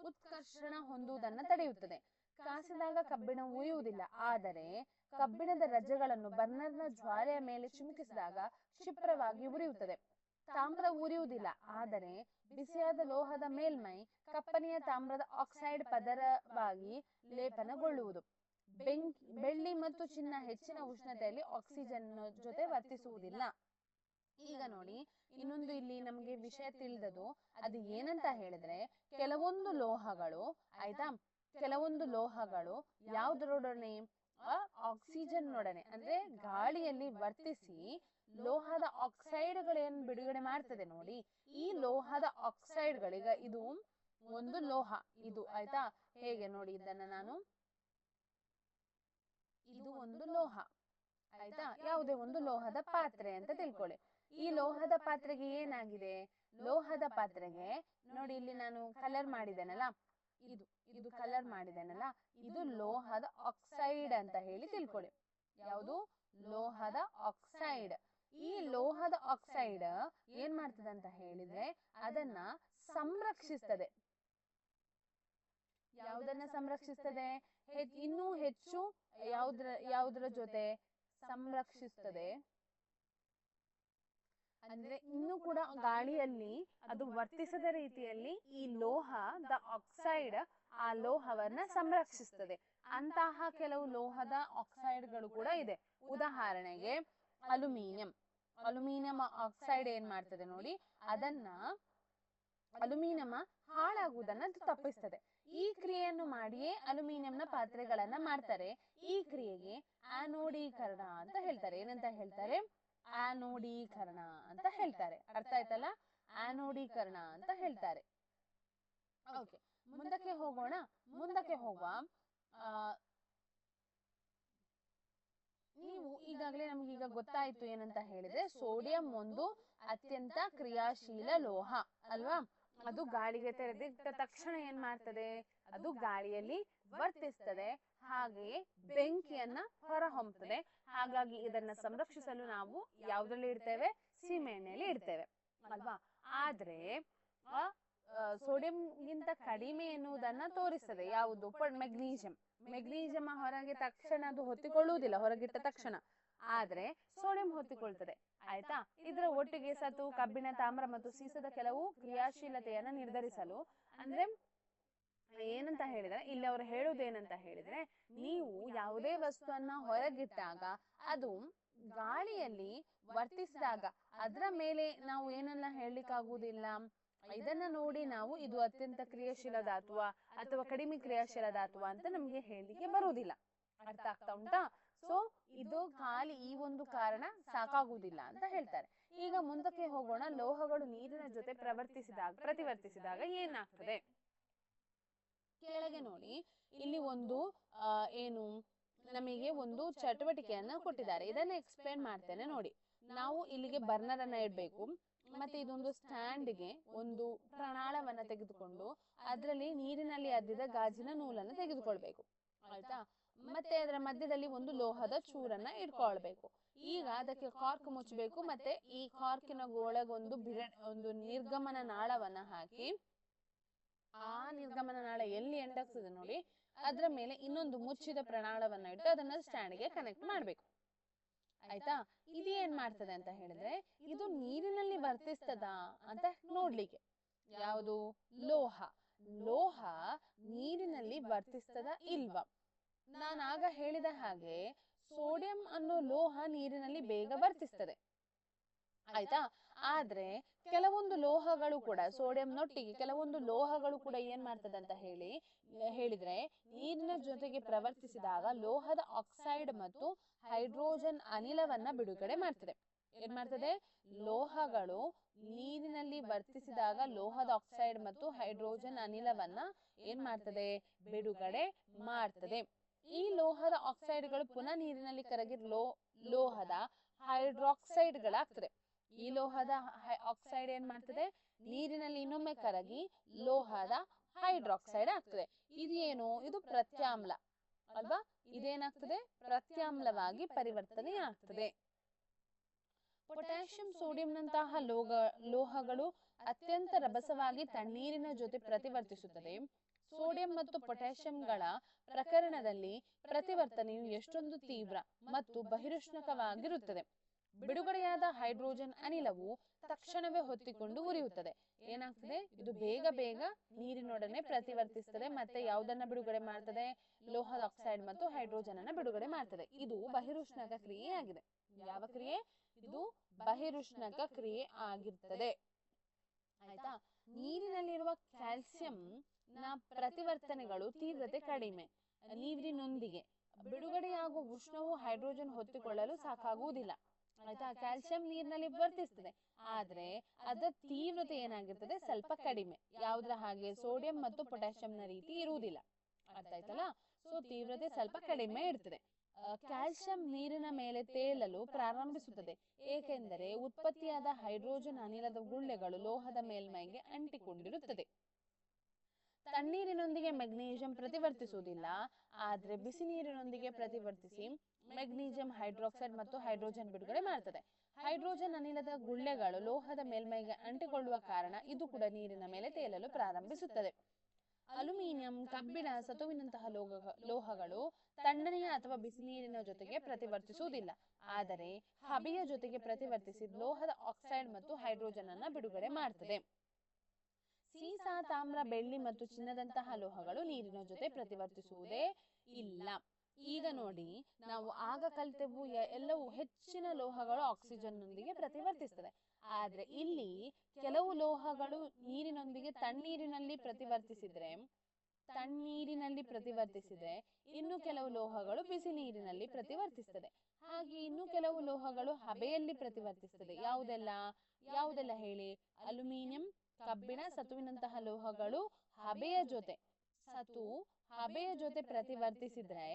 ಉತ್ಕರ್ಷಣ ಹೊಂದುವುದನ್ನು ತಡೆಯುತ್ತದೆ. ಕಾಸಿದಾಗ ಕಬ್ಬಿಣ ಉರಿಯುವುದಿಲ್ಲ, ಆದರೆ ಕಬ್ಬಿಣದ ರಜ್ಜೆಗಳನ್ನು ಬರ್ನರ್ನ ಜ್ವಾಲೆಯ ಮೇಲೆ ಚಿಮುಕಿಸಿದಾಗ ಕ್ಷಿಪ್ರವಾಗಿ ಉರಿಯುತ್ತದೆ. ತಾಮ್ರ ಉರಿಯುವುದಿಲ್ಲ, ಆದರೆ ಬಿಸಿಯಾದ ಲೋಹದ ಮೇಲ್ಮೈ ಕಪ್ಪನೆಯ ತಾಮ್ರದ ಆಕ್ಸೈಡ್ ಪದರವಾಗಿ ಲೇಪನಗೊಳ್ಳುವುದು. ಬೆಳ್ಳಿ ಮತ್ತು ಚಿನ್ನ ಹೆಚ್ಚಿನ ಉಷ್ಣತೆಯಲ್ಲಿ ಆಕ್ಸಿಜನ್ ಜೊತೆ ವರ್ತಿಸುವುದಿಲ್ಲ. ಈಗ ನೋಡಿ, ಇನ್ನೊಂದು ಇಲ್ಲಿ ನಮಗೆ ವಿಷಯ ತಿಳಿದದು. ಅದು ಏನಂತ ಹೇಳಿದ್ರೆ, ಕೆಲವೊಂದು ಲೋಹಗಳು ಆಯ್ತಾ, ಕೆಲವೊಂದು ಲೋಹಗಳು ಯಾವುದರೊಡನೆ? ಆಕ್ಸಿಜನ್ ನೊಡನೆ ಅಂದ್ರೆ ಗಾಳಿಯಲ್ಲಿ ವರ್ತಿಸಿ ಲೋಹದ ಆಕ್ಸೈಡ್ಗಳೇನು ಬಿಡುಗಡೆ ಮಾಡ್ತದೆ ನೋಡಿ. ಈ ಲೋಹದ ಆಕ್ಸೈಡ್ಗಳಿಗೆ ಇದು ಒಂದು ಲೋಹ, ಇದು ಆಯ್ತಾ. ಹೇಗೆ ನೋಡಿ, ಇದನ್ನ ಇದು ಒಂದು ಲೋಹ ಆಯ್ತಾ. ಯಾವುದೇ ಒಂದು ಲೋಹದ ಪಾತ್ರೆ ಅಂತ ತಿಳ್ಕೊಳ್ಳಿ. ಈ ಲೋಹದ ಪಾತ್ರೆಗೆ ಏನಾಗಿದೆ? ಲೋಹದ ಪಾತ್ರೆಗೆ ನೋಡಿ, ಇಲ್ಲಿ ನಾನು ಕಲರ್ ಮಾಡಿದ್ದೇನಲ್ಲ, ಇದು ಕಲರ್ ಮಾಡಿದ್ದೇನಲ್ಲ, ಇದು ಲೋಹದ ಆಕ್ಸೈಡ್ ಅಂತ ಹೇಳಿ ತಿಳ್ಕೊಳ್ಳಿ. ಯಾವುದು? ಲೋಹದ ಆಕ್ಸೈಡ್. ಈ ಲೋಹದ ಆಕ್ಸೈಡ್ ಏನ್ ಮಾಡ್ತದೆ ಅಂತ ಹೇಳಿದ್ರೆ, ಅದನ್ನ ಸಂರಕ್ಷಿಸ್ತದೆ. ಯಾವುದನ್ನ ಸಂರಕ್ಷಿಸ್ತದೆ? ಇನ್ನೂ ಹೆಚ್ಚು ಯಾವುದರ ಜೊತೆ ಸಂರಕ್ಷಿಸ್ತದೆ ಅಂದ್ರೆ, ಇನ್ನೂ ಕೂಡ ಗಾಳಿಯಲ್ಲಿ ಅದು ವರ್ತಿಸದ ರೀತಿಯಲ್ಲಿ ಈ ಲೋಹದ ಆಕ್ಸೈಡ್ ಆ ಲೋಹವನ್ನ ಸಂರಕ್ಷಿಸ್ತದೆ. ಅಂತಹ ಕೆಲವು ಲೋಹದ ಆಕ್ಸೈಡ್ಗಳು ಕೂಡ ಇದೆ. ಉದಾಹರಣೆಗೆ ಅಲ್ಯೂಮಿನಿಯಂ ಆಕ್ಸೈಡ್ ಏನ್ ಮಾಡ್ತದೆ ನೋಡಿ, ಅಲ್ಯೂಮಿನಿಯಂ ಹಾಳಾಗುವುದನ್ನ ತಪ್ಪಿಸ್ತದೆ. ಈ ಕ್ರಿಯೆಯನ್ನು ಮಾಡಿಯೇ ಅಲ್ಯೂಮಿನಿಯಂನ ಪಾತ್ರೆಗಳನ್ನ ಮಾಡ್ತಾರೆ. ಈ ಕ್ರಿಯೆಗೆ ಆನೋಡೀಕರಣ ಅಂತ ಹೇಳ್ತಾರೆ. ಏನಂತ ಹೇಳ್ತಾರೆ? ಆನೋಡೀಕರಣ ಅಂತ ಹೇಳ್ತಾರೆ. ಅರ್ಥ ಆಯ್ತಲ್ಲ? ಆನೋಡೀಕರಣ ಅಂತ ಹೇಳ್ತಾರೆ. ಓಕೆ, ಮುಂದಕ್ಕೆ ಹೋಗೋಣ. ಮುಂದಕ್ಕೆ ಹೋಗುವ ನೀವು ಈಗಾಗಲೇ ನಮ್ಗೀಗ ಗೊತ್ತಾಯ್ತು ಏನಂತ ಹೇಳಿದ್ರೆ, ಸೋಡಿಯಂ ಒಂದು ಅತ್ಯಂತ ಕ್ರಿಯಾಶೀಲ ಲೋಹ ಅಲ್ವಾ. ಅದು ಗಾಳಿಗೆ ತೆರೆದಿಟ್ಟ ತಕ್ಷಣ ಏನ್ ಮಾಡ್ತದೆ? ಅದು ಗಾಳಿಯಲ್ಲಿ ವರ್ತಿಸ್ತದೆ, ಹಾಗೆಯೇ ಬೆಂಕಿಯನ್ನ ಹೊರಹೊಮ್ಮುತ್ತದೆ. ಹಾಗಾಗಿ ಇದನ್ನ ಸಂರಕ್ಷಿಸಲು ನಾವು ಯಾವುದ್ರಲ್ಲಿ ಇಡ್ತೇವೆ? ಸೀಮೆ ಎಣ್ಣೆಯಲ್ಲಿ ಇಡ್ತೇವೆ ಅಲ್ವಾ. ಆದ್ರೆ ಸೋಡಿಯಂಗಿಂತ ಕಡಿಮೆ ಎನ್ನುವುದನ್ನ ತೋರಿಸ್ತದೆ ಯಾವುದು? ಮೆಗ್ನೀಸಿಯಂ ಹೊರಗೆ ತಕ್ಷಣ ಅದು ಹೊತ್ತಿಕೊಳ್ಳುವುದಿಲ್ಲ, ಹೊರಗಿಟ್ಟ ತಕ್ಷಣ. ಆದ್ರೆ ಸೋಡಿಯಂ ಹೊತ್ತಿಕೊಳ್ತದೆ ಆಯ್ತಾ. ಇದರ ಒಟ್ಟಿಗೆ ಸತು, ಕಬ್ಬಿಣ, ತಾಮ್ರ ಮತ್ತು ಸೀಸದ ಕೆಲವು ಕ್ರಿಯಾಶೀಲತೆಯನ್ನ ನಿರ್ಧರಿಸಲು ಅಂದ್ರೆ ಏನಂತ ಹೇಳಿದ್ರೆ, ಇಲ್ಲಿ ಅವರು ಹೇಳುವುದು ಏನಂತ ಹೇಳಿದ್ರೆ, ನೀವು ಯಾವುದೇ ವಸ್ತುವನ್ನ ಹೊರಗಿಟ್ಟಾಗ ಅದು ಗಾಳಿಯಲ್ಲಿ ವರ್ತಿಸಿದಾಗ ಅದರ ಮೇಲೆ ನಾವು ಏನನ್ನ ಹೇಳಲಿಕ್ಕಾಗುವುದಿಲ್ಲ. ಇದನ್ನ ನೋಡಿ ನಾವು ಇದು ಅತ್ಯಂತ ಕ್ರಿಯಾಶೀಲ ಧಾತುವ ಅಥವಾ ಕಡಿಮೆ ಕ್ರಿಯಾಶೀಲ ಧಾತುವ ಅಂತ ನಮ್ಗೆ ಹೇಳಲಿಕ್ಕೆ ಬರುವುದಿಲ್ಲ. ಅರ್ಥ ಆಗ್ತಾ ಉಂಟಾ? ಸೊ ಇದು ಖಾಲಿ ಈ ಒಂದು ಕಾರಣ ಸಾಕಾಗುವುದಿಲ್ಲ ಅಂತ ಹೇಳ್ತಾರೆ. ಈಗ ಮುಂದಕ್ಕೆ ಹೋಗೋಣ. ಲೋಹಗಳು ನೀರಿನ ಜೊತೆ ಪ್ರತಿವರ್ತಿಸಿದಾಗ ಏನಾಗ್ತದೆ? ಕೆಳಗೆ ನೋಡಿ, ಇಲ್ಲಿ ಒಂದು ಏನು ನಮಗೆ ಒಂದು ಚಟುವಟಿಕೆಯನ್ನ ಕೊಟ್ಟಿದ್ದಾರೆ. ಇದನ್ನ ಎಕ್ಸ್ಪ್ಲೇನ್ ಮಾಡ್ತೇನೆ ನೋಡಿ. ನಾವು ಇಲ್ಲಿಗೆ ಬರ್ನರ್ ಅನ್ನ ಇಡ್ಬೇಕು. ಮತ್ತೆ ಇದೊಂದು ಸ್ಟ್ಯಾಂಡ್ಗೆ ಒಂದು ಪ್ರಣಾಳವನ್ನ ತೆಗೆದುಕೊಂಡು ಅದರಲ್ಲಿ ನೀರಿನಲ್ಲಿ ಅದ್ದಿದ ಗಾಜಿನ ನೂಲನ್ನು ತೆಗೆದುಕೊಳ್ಬೇಕು. ಆಯ್ತಾ? ಮತ್ತೆ ಅದರ ಮಧ್ಯದಲ್ಲಿ ಒಂದು ಲೋಹದ ಚೂರನ್ನ ಇಟ್ಕೊಳ್ಬೇಕು. ಈಗ ಅದಕ್ಕೆ ಕಾರ್ಕ್ ಮುಚ್ಚಬೇಕು. ಮತ್ತೆ ಈ ಕಾರ್ಕಿನ ಒಳಗೊಂದು ಒಂದು ನಿರ್ಗಮನ ನಾಳವನ್ನ ಹಾಕಿ, ಆ ನಿರ್ಗಮನ ನಾಳ ಎಲ್ಲಿ ಎಂಡ್ ಆಗ್ತದೆ ನೋಡಿ, ಅದರ ಮೇಲೆ ಇನ್ನೊಂದು ಮುಚ್ಚಿದ ಪ್ರಣಾಳವನ್ನ ಇಟ್ಟು ಅದನ್ನ ಸ್ಟ್ಯಾಂಡ್ಗೆ ಕನೆಕ್ಟ್ ಮಾಡ್ಬೇಕು. ಆಯ್ತಾ? ಇದು ಏನ್ ಮಾಡ್ತದೆ ಅಂತ ಹೇಳಿದ್ರೆ, ಇದು ನೀರಿನಲ್ಲಿ ವರ್ತಿಸ್ತದ ಅಂತ ನೋಡ್ಲಿಕ್ಕೆ. ಯಾವುದು? ಲೋಹ ನೀರಿನಲ್ಲಿ ವರ್ತಿಸ್ತದ ಇಲ್ವಾ? ನಾನಾಗ ಹೇಳಿದ ಹಾಗೆ ಸೋಡಿಯಂ ಅನ್ನೋ ಲೋಹ ನೀರಿನಲ್ಲಿ ಬೇಗ ವರ್ತಿಸ್ತದೆ. ಆಯ್ತಾ? ಆದ್ರೆ ಕೆಲವೊಂದು ಲೋಹಗಳು ಕೂಡ, ಸೋಡಿಯಂನೊಟ್ಟಿಗೆ ಕೆಲವೊಂದು ಲೋಹಗಳು ಕೂಡ ಏನ್ ಮಾಡ್ತದೆ ಅಂತ ಹೇಳಿದ್ರೆ, ನೀರಿನ ಜೊತೆಗೆ ಪ್ರವರ್ತಿಸಿದಾಗ ಲೋಹದ ಆಕ್ಸೈಡ್ ಮತ್ತು ಹೈಡ್ರೋಜನ್ ಅನಿಲವನ್ನ ಬಿಡುಗಡೆ ಮಾಡ್ತದೆ. ಏನ್ ಮಾಡ್ತದೆ? ಲೋಹಗಳು ನೀರಿನಲ್ಲಿ ವರ್ತಿಸಿದಾಗ ಲೋಹದ ಆಕ್ಸೈಡ್ ಮತ್ತು ಹೈಡ್ರೋಜನ್ ಅನಿಲವನ್ನ ಏನ್ ಮಾಡ್ತದೆ? ಬಿಡುಗಡೆ ಮಾಡ್ತದೆ. ಈ ಲೋಹದ ಆಕ್ಸೈಡ್ಗಳು ಪುನಃ ನೀರಿನಲ್ಲಿ ಕರಗಿ ಲೋಹದ ಹೈಡ್ರಾಕ್ಸೈಡ್ಗಳಾಗ್ತದೆ. ಈ ಲೋಹದ ಆಕ್ಸೈಡ್ ಏನ್ ಮಾಡ್ತದೆ? ನೀರಿನಲ್ಲಿ ಇನ್ನೊಮ್ಮೆ ಕರಗಿ ಲೋಹದ ಹೈಡ್ರಾಕ್ಸೈಡ್ ಆಗ್ತದೆ. ಇದೇನು? ಇದು ಪ್ರತ್ಯಾಮ್ಲ ಅಲ್ವಾ? ಇದೇನಾಗ್ತದೆ? ಪ್ರತ್ಯಾಮ್ಲವಾಗಿ ಪರಿವರ್ತನೆ ಆಗ್ತದೆ. ಪೊಟ್ಯಾಷಿಯಂ ಸೋಡಿಯಂನಂತಹ ಲೋಹಗಳು ಅತ್ಯಂತ ರಭಸವಾಗಿ ತಣ್ಣೀರಿನ ಜೊತೆ ಪ್ರತಿವರ್ತಿಸುತ್ತದೆ. ಸೋಡಿಯಂ ಮತ್ತು ಪೊಟ್ಯಾಷಿಯಂಗಳ ಪ್ರಕರಣದಲ್ಲಿ ಪ್ರತಿವರ್ತನೆಯು ಎಷ್ಟೊಂದು ತೀವ್ರ ಮತ್ತು ಬಹಿರುಷ್ಣಕವಾಗಿರುತ್ತದೆ. ಬಿಡುಗಡೆಯಾದ ಹೈಡ್ರೋಜನ್ ಅನಿಲವು ತಕ್ಷಣವೇ ಹೊತ್ತಿಕೊಂಡು ಉರಿಯುತ್ತದೆ. ಏನಾಗ್ತದೆ? ಇದು ಬೇಗ ನೀರಿನೊಡನೆ ಪ್ರತಿವರ್ತಿಸ್ತದೆ. ಮತ್ತೆ ಯಾವುದನ್ನ ಬಿಡುಗಡೆ ಮಾಡ್ತದೆ? ಲೋಹದ ಆಕ್ಸೈಡ್ ಮತ್ತು ಹೈಡ್ರೋಜನ್ ಅನ್ನ ಬಿಡುಗಡೆ ಮಾಡ್ತದೆ. ಇದು ಬಹಿರುಷ್ಣಕ ಕ್ರಿಯೆ ಆಗಿದೆ. ಯಾವ ಕ್ರಿಯೆ? ಇದು ಬಹಿರುಷ್ಣಕ ಕ್ರಿಯೆ ಆಗಿರ್ತದೆ. ಆಯ್ತಾ? ನೀರಿನಲ್ಲಿರುವ ಕ್ಯಾಲ್ಸಿಯಂ ನ ಪ್ರತಿವರ್ತನೆಗಳು ತೀವ್ರತೆ ಕಡಿಮೆ. ನೀರಿನೊಂದಿಗೆ ಬಿಡುಗಡೆಯಾಗುವ ಉಷ್ಣವು ಹೈಡ್ರೋಜನ್ ಹೊತ್ತಿಕೊಳ್ಳಲು ಸಾಕಾಗುವುದಿಲ್ಲ. ಆಯ್ತಾ? ಕ್ಯಾಲ್ಸಿಯಂ ನೀರಿನಲ್ಲಿ ವರ್ತಿಸ್ತದೆ, ಆದ್ರೆ ಅದರ ತೀವ್ರತೆ ಏನಾಗಿರ್ತದೆ? ಸ್ವಲ್ಪ ಕಡಿಮೆ. ಯಾವುದ್ರ ಹಾಗೆ? ಸೋಡಿಯಂ ಮತ್ತು ಪೊಟ್ಯಾಷಿಯಂನ ರೀತಿ ಇರುವುದಿಲ್ಲ. ಅರ್ಥ ಆಯ್ತಲ್ಲ? ಸೊ ತೀವ್ರತೆ ಸ್ವಲ್ಪ ಕಡಿಮೆ ಇರ್ತದೆ. ಕ್ಯಾಲ್ಸಿಯಂ ನೀರಿನ ಮೇಲೆ ತೇಲಲು ಪ್ರಾರಂಭಿಸುತ್ತದೆ, ಏಕೆಂದರೆ ಉತ್ಪತ್ತಿಯಾದ ಹೈಡ್ರೋಜನ್ ಅನಿಲದ ಗುಳ್ಳೆಗಳು ಲೋಹದ ಮೇಲ್ಮೈಗೆ ಅಂಟಿಕೊಂಡಿರುತ್ತದೆ. ತಣ್ಣೀರಿನೊಂದಿಗೆ ಮೆಗ್ನೀಷಿಯಂ ಪ್ರತಿವರ್ತಿಸುವುದಿಲ್ಲ, ಆದ್ರೆ ಬಿಸಿ ನೀರಿನೊಂದಿಗೆ ಪ್ರತಿವರ್ತಿಸಿ ಮೆಗ್ನೀಷಿಯಂ ಹೈಡ್ರಾಕ್ಸೈಡ್ ಮತ್ತು ಹೈಡ್ರೋಜನ್ ಬಿಡುಗಡೆ ಮಾಡ್ತದೆ. ಹೈಡ್ರೋಜನ್ ಅನಿಲದ ಗುಳ್ಳೆಗಳು ಲೋಹದ ಮೇಲ್ಮೈಗೆ ಅಂಟಿಕೊಳ್ಳುವ ಕಾರಣ ಇದು ಕೂಡ ನೀರಿನ ಮೇಲೆ ತೇಲಲು ಪ್ರಾರಂಭಿಸುತ್ತದೆ. ಅಲ್ಯೂಮಿನಿಯಂ, ಕಬ್ಬಿಣ, ಸತುವಿನಂತಹ ಲೋಹಗಳು ತಣ್ಣನೆಯ ಅಥವಾ ಬಿಸಿ ನೀರಿನ ಜೊತೆಗೆ ಪ್ರತಿವರ್ತಿಸುವುದಿಲ್ಲ, ಆದರೆ ಹಬೆಯ ಜೊತೆಗೆ ಪ್ರತಿವರ್ತಿಸಿ ಲೋಹದ ಆಕ್ಸೈಡ್ ಮತ್ತು ಹೈಡ್ರೋಜನ್ ಅನ್ನ ಬಿಡುಗಡೆ ಮಾಡ್ತದೆ. ಸೀಸ, ತಾಮ್ರ, ಬೆಳ್ಳಿ ಮತ್ತು ಚಿನ್ನದಂತಹ ಲೋಹಗಳು ನೀರಿನ ಜೊತೆ ಪ್ರತಿವರ್ತಿಸುವುದೇ ಇಲ್ಲ. ಈಗ ನೋಡಿ, ನಾವು ಆಗ ಕಲಿತೆವು ಎಲ್ಲವೂ ಹೆಚ್ಚಿನ ಲೋಹಗಳು ಆಕ್ಸಿಜನ್ ನೊಂದಿಗೆ ಪ್ರತಿವರ್ತಿಸ್ತದೆ. ಆದ್ರೆ ಇಲ್ಲಿ ಕೆಲವು ಲೋಹಗಳು ನೀರಿನೊಂದಿಗೆ ತಣ್ಣೀರಿನಲ್ಲಿ ಪ್ರತಿವರ್ತಿಸಿದ್ರೆ ಇನ್ನು ಕೆಲವು ಲೋಹಗಳು ಬಿಸಿ ನೀರಿನಲ್ಲಿ ಪ್ರತಿವರ್ತಿಸ್ತದೆ. ಹಾಗೆ ಇನ್ನು ಕೆಲವು ಲೋಹಗಳು ಹಬೆಯಲ್ಲಿ ಪ್ರತಿವರ್ತಿಸ್ತದೆ. ಯಾವುದೆಲ್ಲ ಹೇಳಿ? ಅಲ್ಯೂಮಿನಿಯಂ, ಕಬ್ಬಿಣ, ಸತುವಿನಂತಹ ಲೋಹಗಳು ಹಬೆಯ ಜೊತೆ ಪ್ರತಿವರ್ತಿಸಿದ್ರೆ,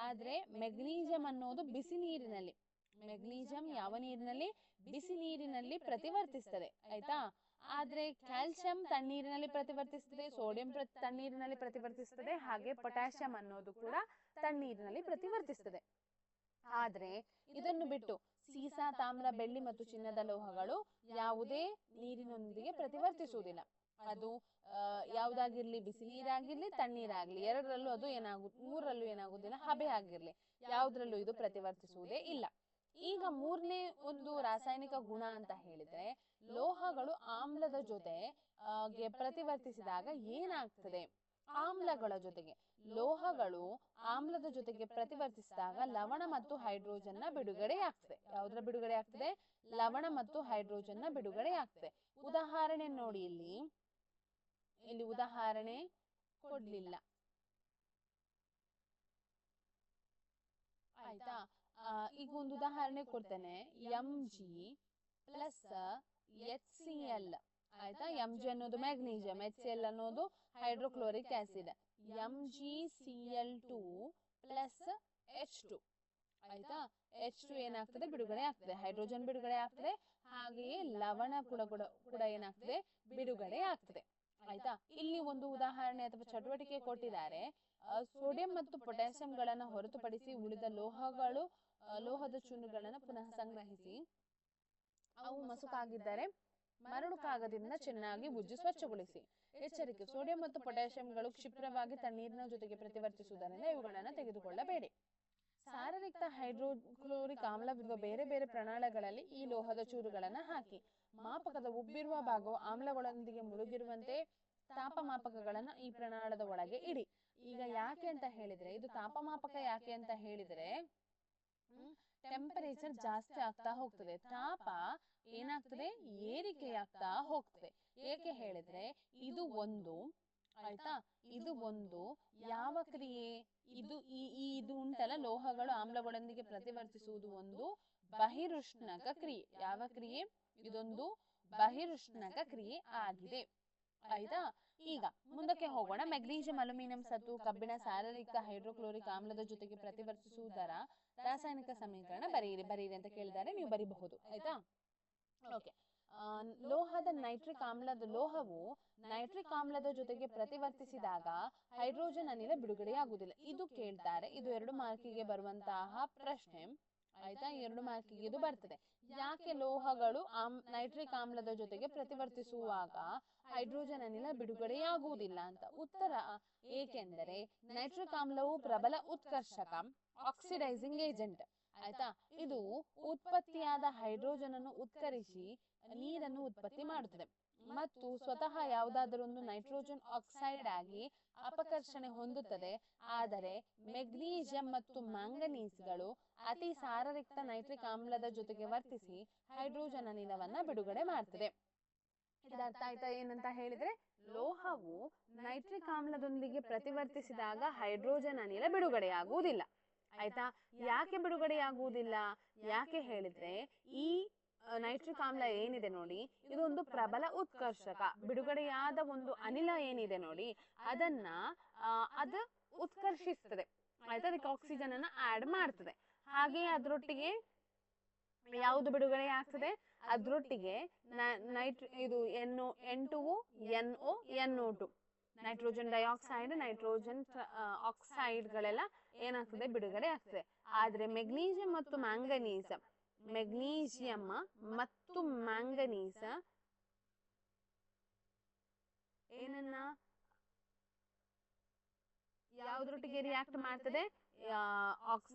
ಆದ್ರೆ ಮೆಗ್ನೀಷಿಯಂ ಅನ್ನೋದು ಬಿಸಿ ನೀರಿನಲ್ಲಿ, ಮೆಗ್ನೀಷಿಯಂ ಯಾವ ನೀರಿನಲ್ಲಿ? ಬಿಸಿ ನೀರಿನಲ್ಲಿ ಪ್ರತಿವರ್ತಿಸ್ತದೆ. ಆಯ್ತಾ? ಆದ್ರೆ ಕ್ಯಾಲ್ಸಿಯಂ ತಣ್ಣೀರಿನಲ್ಲಿ ಪ್ರತಿವರ್ತಿಸ್ತದೆ, ಸೋಡಿಯಂ ತಣ್ಣೀರಿನಲ್ಲಿ ಪ್ರತಿವರ್ತಿಸ್ತದೆ, ಹಾಗೆ ಪೊಟ್ಯಾಷಿಯಂ ಅನ್ನೋದು ಕೂಡ ತಣ್ಣೀರಿನಲ್ಲಿ ಪ್ರತಿವರ್ತಿಸ್ತದೆ. ಆದ್ರೆ ಇದನ್ನು ಬಿಟ್ಟು ಸೀಸ, ತಾಮ್ರ, ಬೆಳ್ಳಿ ಮತ್ತು ಚಿನ್ನದ ಲೋಹಗಳು ಯಾವುದೇ ನೀರಿನೊಂದಿಗೆ ಪ್ರತಿವರ್ತಿಸುವುದಿಲ್ಲ. ಅದು ಯಾವುದಾಗಿರ್ಲಿ, ಬಿಸಿ ನೀರಾಗಿರ್ಲಿ, ತಣ್ಣೀರಾಗ್ಲಿ, ಎರಡರಲ್ಲೂ ಅದು ಮೂರರಲ್ಲೂ ಏನಾಗುದಿಲ್ಲ, ಹಬೆ ಆಗಿರ್ಲಿ, ಯಾವುದ್ರಲ್ಲೂ ಇದು ಪ್ರತಿವರ್ತಿಸುವುದೇ ಇಲ್ಲ. ಈಗ ಮೂರನೇ ಒಂದು ರಾಸಾಯನಿಕ ಗುಣ ಅಂತ ಹೇಳಿದ್ರೆ, ಲೋಹಗಳು ಆಮ್ಲದ ಜೊತೆಗೆ ಪ್ರತಿವರ್ತಿಸಿದಾಗ ಏನಾಗ್ತದೆ? ಲೋಹಗಳು ಆಮ್ಲದ ಜೊತೆಗೆ ಪ್ರತಿವರ್ತಿಸಿದಾಗ ಲವಣ ಮತ್ತು ಹೈಡ್ರೋಜನ್ ನ ಬಿಡುಗಡೆ ಆಗ್ತದೆ. ಯಾವುದರ ಬಿಡುಗಡೆ ಆಗ್ತದೆ? ಲವಣ ಮತ್ತು ಹೈಡ್ರೋಜನ್ ನ ಬಿಡುಗಡೆ ಆಗ್ತದೆ. ಉದಾಹರಣೆ ನೋಡಿ, ಇಲ್ಲಿ ಉದಾಹರಣೆ ಕೊಡ್ಲಿಲ್ಲ. ಆಯ್ತಾ? ಈಗ ಒಂದು ಉದಾಹರಣೆ ಕೊಡ್ತೇನೆ. Mg+HCl. ಆಯ್ತಾ? Mg ಅನ್ನೋದು ಮ್ಯಾಗ್ನೀಷಿಯಂ, HCl ಅನ್ನೋದು ಹೈಡ್ರೋಕ್ಲೋರಿಕ್ ಆಸಿಡ್. MgCl2+H2. ಆಯ್ತಾ? H2 ಏನಾಗ್ತದೆ? ಬಿಡುಗಡೆ ಆಗ್ತದೆ, ಹೈಡ್ರೋಜನ್ ಬಿಡುಗಡೆ ಆಗ್ತದೆ. ಹಾಗೆಯೇ ಲವಣ ಕೂಡ ಏನಾಗ್ತದೆ, ಬಿಡುಗಡೆ ಆಗ್ತದೆ. ಆಯ್ತಾ. ಇಲ್ಲಿ ಒಂದು ಉದಾಹರಣೆ ಅಥವಾ ಚಟುವಟಿಕೆ ಕೊಟ್ಟಿದ್ದಾರೆ. ಸೋಡಿಯಂ ಮತ್ತು ಪೊಟ್ಯಾಸಿಯಂಗಳನ್ನ ಹೊರತುಪಡಿಸಿ ಉಳಿದ ಲೋಹದ ಚೂರುಗಳನ್ನ ಪುನಃ ಸಂಗ್ರಹಿಸಿ ಅವು ಮಸುಕಾಗಿದ್ದರೆ ಮರಳು ಕಾಗದದಿಂದ ಚೆನ್ನಾಗಿ ಉಜ್ಜಿ ಸ್ವಚ್ಛಗೊಳಿಸಿ. ಎಚ್ಚರಿಕೆ: ಸೋಡಿಯಂ ಮತ್ತು ಪೊಟ್ಯಾಸಿಯಂಗಳು ಕ್ಷಿಪ್ರವಾಗಿ ತಣ್ಣೀರಿನ ಜೊತೆಗೆ ಪ್ರತಿವರ್ತಿಸುವುದರಿಂದ ಇವುಗಳನ್ನು ತೆಗೆದುಕೊಳ್ಳಬೇಡಿ. ಸಾರರಿಕ್ತ ಹೈಡ್ರೋಕ್ಲೋರಿಕ್ ಆಮ್ಲವಿರುವ ಬೇರೆ ಬೇರೆ ಪ್ರಣಾಳಗಳಲ್ಲಿ ಈ ಲೋಹದ ಚೂರುಗಳನ್ನ ಹಾಕಿ ಮಾಪಕದ ಉಬ್ಬಿರುವ ಭಾಗವು ಆಮ್ಲಗಳೊಂದಿಗೆ ಮುಳುಗಿರುವಂತೆ ತಾಪಮಾಪಕಗಳನ್ನ ಈ ಪ್ರಣಾಳದ ಒಳಗೆ ಇಡಿ. ಈಗ ಯಾಕೆ ಅಂತ ಹೇಳಿದ್ರೆ, ಇದು ತಾಪಮಾಪಕ ಯಾಕೆ ಅಂತ ಹೇಳಿದ್ರೆ, ಟೆಂಪರೇಚರ್ ಜಾಸ್ತಿ ಆಗ್ತಾ ಹೋಗ್ತದೆ, ತಾಪ ಏನಾಗ್ತದೆ, ಏರಿಕೆಯಾಗ್ತಾ ಹೋಗ್ತದೆ. ಏಕೆ ಹೇಳಿದ್ರೆ ಇದು ಒಂದು, ಆಯ್ತಾ, ಇದು ಒಂದು ಯಾವ ಕ್ರಿಯೆ, ಇದು ಉಂಟಲ್ಲ, ಲೋಹಗಳು ಆಮ್ಲಗಳೊಂದಿಗೆ ಪ್ರತಿವರ್ತಿಸುವುದು ಒಂದು ಬಹಿರುಷ್ಣಕ ಕ್ರಿಯೆ. ಯಾವ ಕ್ರಿಯೆ? ಇದೊಂದು ಬಹಿರುಷ್ಣಕ ಕ್ರಿಯೆ ಆಗಿದೆ. ಆಯ್ತಾ. ಈಗ ಮುಂದಕ್ಕೆ ಹೋಗೋಣ. ಮೆಗ್ನೀಷಿಯಂ, ಅಲ್ಯೂಮಿನಿಯಂ, ಸತು, ಕಬ್ಬಿಣ ಸಾರರಿಕ್ತ ಹೈಡ್ರೋಕ್ಲೋರಿಕ್ ಆಮ್ಲದ ಜೊತೆಗೆ ಪ್ರತಿವರ್ತಿಸುವುದರ ರಾಸಾಯನಿಕ ಸಮೀಕರಣ ಬರೀರಿ ಅಂತ ಕೇಳಿದ್ದಾರೆ, ನೀವು ಬರೀಬಹುದು. ಆಯ್ತಾ. ಓಕೆ. ಲೋಹವು ನೈಟ್ರಿಕ್ ಆಮ್ಲದ ಜೊತೆಗೆ ಪ್ರತಿವರ್ತಿಸಿದಾಗ ಹೈಡ್ರೋಜನ್ ಅನಿಲ ಬಿಡುಗಡೆಯಾಗುವುದಿಲ್ಲ. ಇದು ಕೇಳ್ತಾರೆ, ಇದು 2 ಮಾರ್ಕಿಗೆ ಬರುವಂತಹ ಪ್ರಶ್ನೆ. ಆಯ್ತಾ. 2 ಮಾರ್ಕಿಗೆ ಇದು ಬರ್ತದೆ. ಯಾಕೆ ಲೋಹಗಳು ನೈಟ್ರಿಕ್ ಆಮ್ಲದ ಜೊತೆಗೆ ಪ್ರತಿವರ್ತಿಸುವಾಗ ಹೈಡ್ರೋಜನ್ ಅನಿಲ ಬಿಡುಗಡೆಯಾಗುವುದಿಲ್ಲ ಅಂತ. ಉತ್ತರ: ಏಕೆಂದರೆ ನೈಟ್ರಿಕ್ ಆಮ್ಲವು ಪ್ರಬಲ ಉತ್ಕರ್ಷಕ, ಆಕ್ಸಿಡೈಸಿಂಗ್ ಏಜೆಂಟ್. ಆಯ್ತಾ. ಇದು ಉತ್ಪತ್ತಿಯಾದ ಹೈಡ್ರೋಜನ್ ಅನ್ನು ಉತ್ಕರಿಸಿ ನೀರನ್ನು ಉತ್ಪತ್ತಿ ಮಾಡುತ್ತದೆ ಮತ್ತು ಸ್ವತಃ ಯಾವುದಾದರೊಂದು ನೈಟ್ರೋಜನ್ ಆಕ್ಸೈಡ್ ಆಗಿ ಅಪಕರ್ಷಣೆ ಹೊಂದುತ್ತದೆ. ಆದರೆ ಮೆಗ್ನೀಷಿಯಂ ಮತ್ತು ಮ್ಯಾಂಗನೀಸ್ಗಳು ಅತಿ ಸಾರರಿಕ್ತ ನೈಟ್ರಿಕ್ ಆಮ್ಲದ ಜೊತೆಗೆ ವರ್ತಿಸಿ ಹೈಡ್ರೋಜನ್ ಅನಿಲವನ್ನ ಬಿಡುಗಡೆ ಮಾಡ್ತದೆ. ಇದರ್ಥ ಆಯ್ತಾ ಏನಂತ ಹೇಳಿದ್ರೆ, ಲೋಹವು ನೈಟ್ರಿಕ್ ಆಮ್ಲದೊಂದಿಗೆ ಪ್ರತಿವರ್ತಿಸಿದಾಗ ಹೈಡ್ರೋಜನ್ ಅನಿಲ ಬಿಡುಗಡೆಯಾಗುವುದಿಲ್ಲ. ಆಯ್ತಾ. ಯಾಕೆ ಬಿಡುಗಡೆಯಾಗುವುದಿಲ್ಲ? ಯಾಕೆ ಹೇಳಿದ್ರೆ, ಈ ನೈಟ್ರಿಕ್ ಆಮ್ಲ ಏನಿದೆ ನೋಡಿ, ಇದೊಂದು ಪ್ರಬಲ ಉತ್ಕರ್ಷಕ. ಬಿಡುಗಡೆಯಾದ ಒಂದು ಅನಿಲ ಏನಿದೆ ನೋಡಿ, ಅದು ಉತ್ಕರ್ಷಿಸ್ತದೆ. ಆಯ್ತಾ. ಅದಕ್ಕೆ ಆಕ್ಸಿಜನ್ ಅನ್ನ ಆಡ್ ಮಾಡ್ತದೆ. ಹಾಗೆ ಅದರೊಟ್ಟಿಗೆ ಯಾವುದು ಬಿಡುಗಡೆ ಆಗ್ತದೆ? ಅದರೊಟ್ಟಿಗೆ ಇದು N2O, NO, NO2 nitrogen dioxide, nitrogen ಆಕ್ಸೈಡ್ಗಳೆಲ್ಲ ಏನಾಗ್ತದೆ, ಬಿಡುಗಡೆ ಆಗ್ತದೆ. ಆದ್ರೆ ಮೆಗ್ನೀಷಿಯಂ ಮತ್ತು ಮ್ಯಾಂಗನೀಸ್ ಏನನ್ನ ಯಾವುದ್ರೊಟ್ಟಿಗೆ ರಿಯಾಕ್ಟ್ ಮಾಡ್ತದೆ?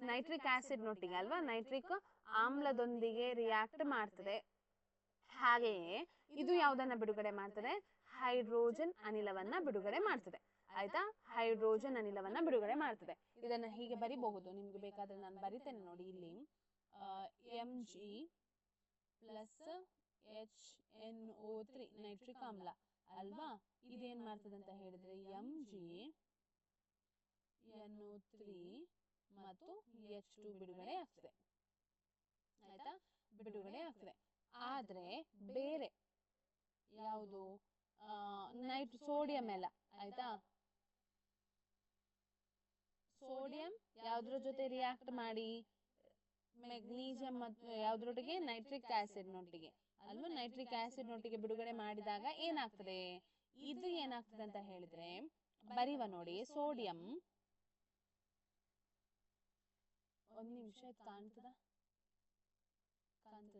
ನೈಟ್ರಿಕ್ ಆಸಿಡ್ ನೊಟ್ಟಿಗೆ ಅಲ್ವಾ, ನೈಟ್ರಿಕ್ ಆಮ್ಲದೊಂದಿಗೆ ರಿಯಾಕ್ಟ್ ಮಾಡ್ತದೆ. ಹಾಗೆಯೇ ಇದು ಯಾವುದನ್ನ ಬಿಡುಗಡೆ ಮಾಡ್ತದೆ? ಹೈಡ್ರೋಜನ್ ಅನಿಲವನ್ನ ಬಿಡುಗಡೆ ಮಾಡ್ತದೆ. ಆಯ್ತಾ. ಹೈಡ್ರೋಜನ್ ಅನಿಲವನ್ನ ಬಿಡುಗಡೆ ಮಾಡ್ತದೆ. ಇದನ್ನ ಹೀಗೆ ಬರಿಬಹುದು, ನಿಮ್ಗೆ ಬೇಕಾದ್ರೆ ನಾನು ಬರಿತೇನೆ ನೋಡಿ. ಇಲ್ಲಿ Mg ಪ್ಲಸ್ HNO3 ನೈಟ್ರಿಕ್ ಆಮ್ಲ ಅಲ್ವಾ. ಇದೇನ್ ಮಾಡ್ತದೆ ಅಂತ ಹೇಳಿದ್ರೆ, MgNO3 ಮತ್ತು H2 ಬಿಡುಗಡೆ ಆಗ್ತದೆ. ಆಯ್ತಾ. ಬಿಡುಗಡೆ ಆಗ್ತದೆ. ಆದ್ರೆ ಬೇರೆ ಯಾವುದು, ಸೋಡಿಯಂ ಎಲ್ಲ, ಆಯ್ತಾ, ಸೋಡಿಯಂ ಯಾವ್ದ್ರ ಜೊತೆ ರಿಯಾಕ್ಟ್ ಮಾಡಿ? ಮೆಗ್ನೀಷಿಯಂ ಮತ್ತು ಯಾವ್ದ್ರೊಟ್ಟಿಗೆ? ನೈಟ್ರಿಕ್ ಆಸಿಡ್ ನೊಟ್ಟಿಗೆ ಅಲ್ವಾ. ನೈಟ್ರಿಕ್ ಆಸಿಡ್ ನೊಟ್ಟಿಗೆ ಬಿಡುಗಡೆ ಮಾಡಿದಾಗ ಏನಾಗ್ತದೆ? ಇದು ಏನಾಗ್ತದೆ ಅಂತ ಹೇಳಿದ್ರೆ, ಬರೀವ ನೋಡಿ. ಸೋಡಿಯಂ, ಒಂದು ನಿಮಿಷ ಕಾಣ್ತದಲ್ಲ ಈಗ,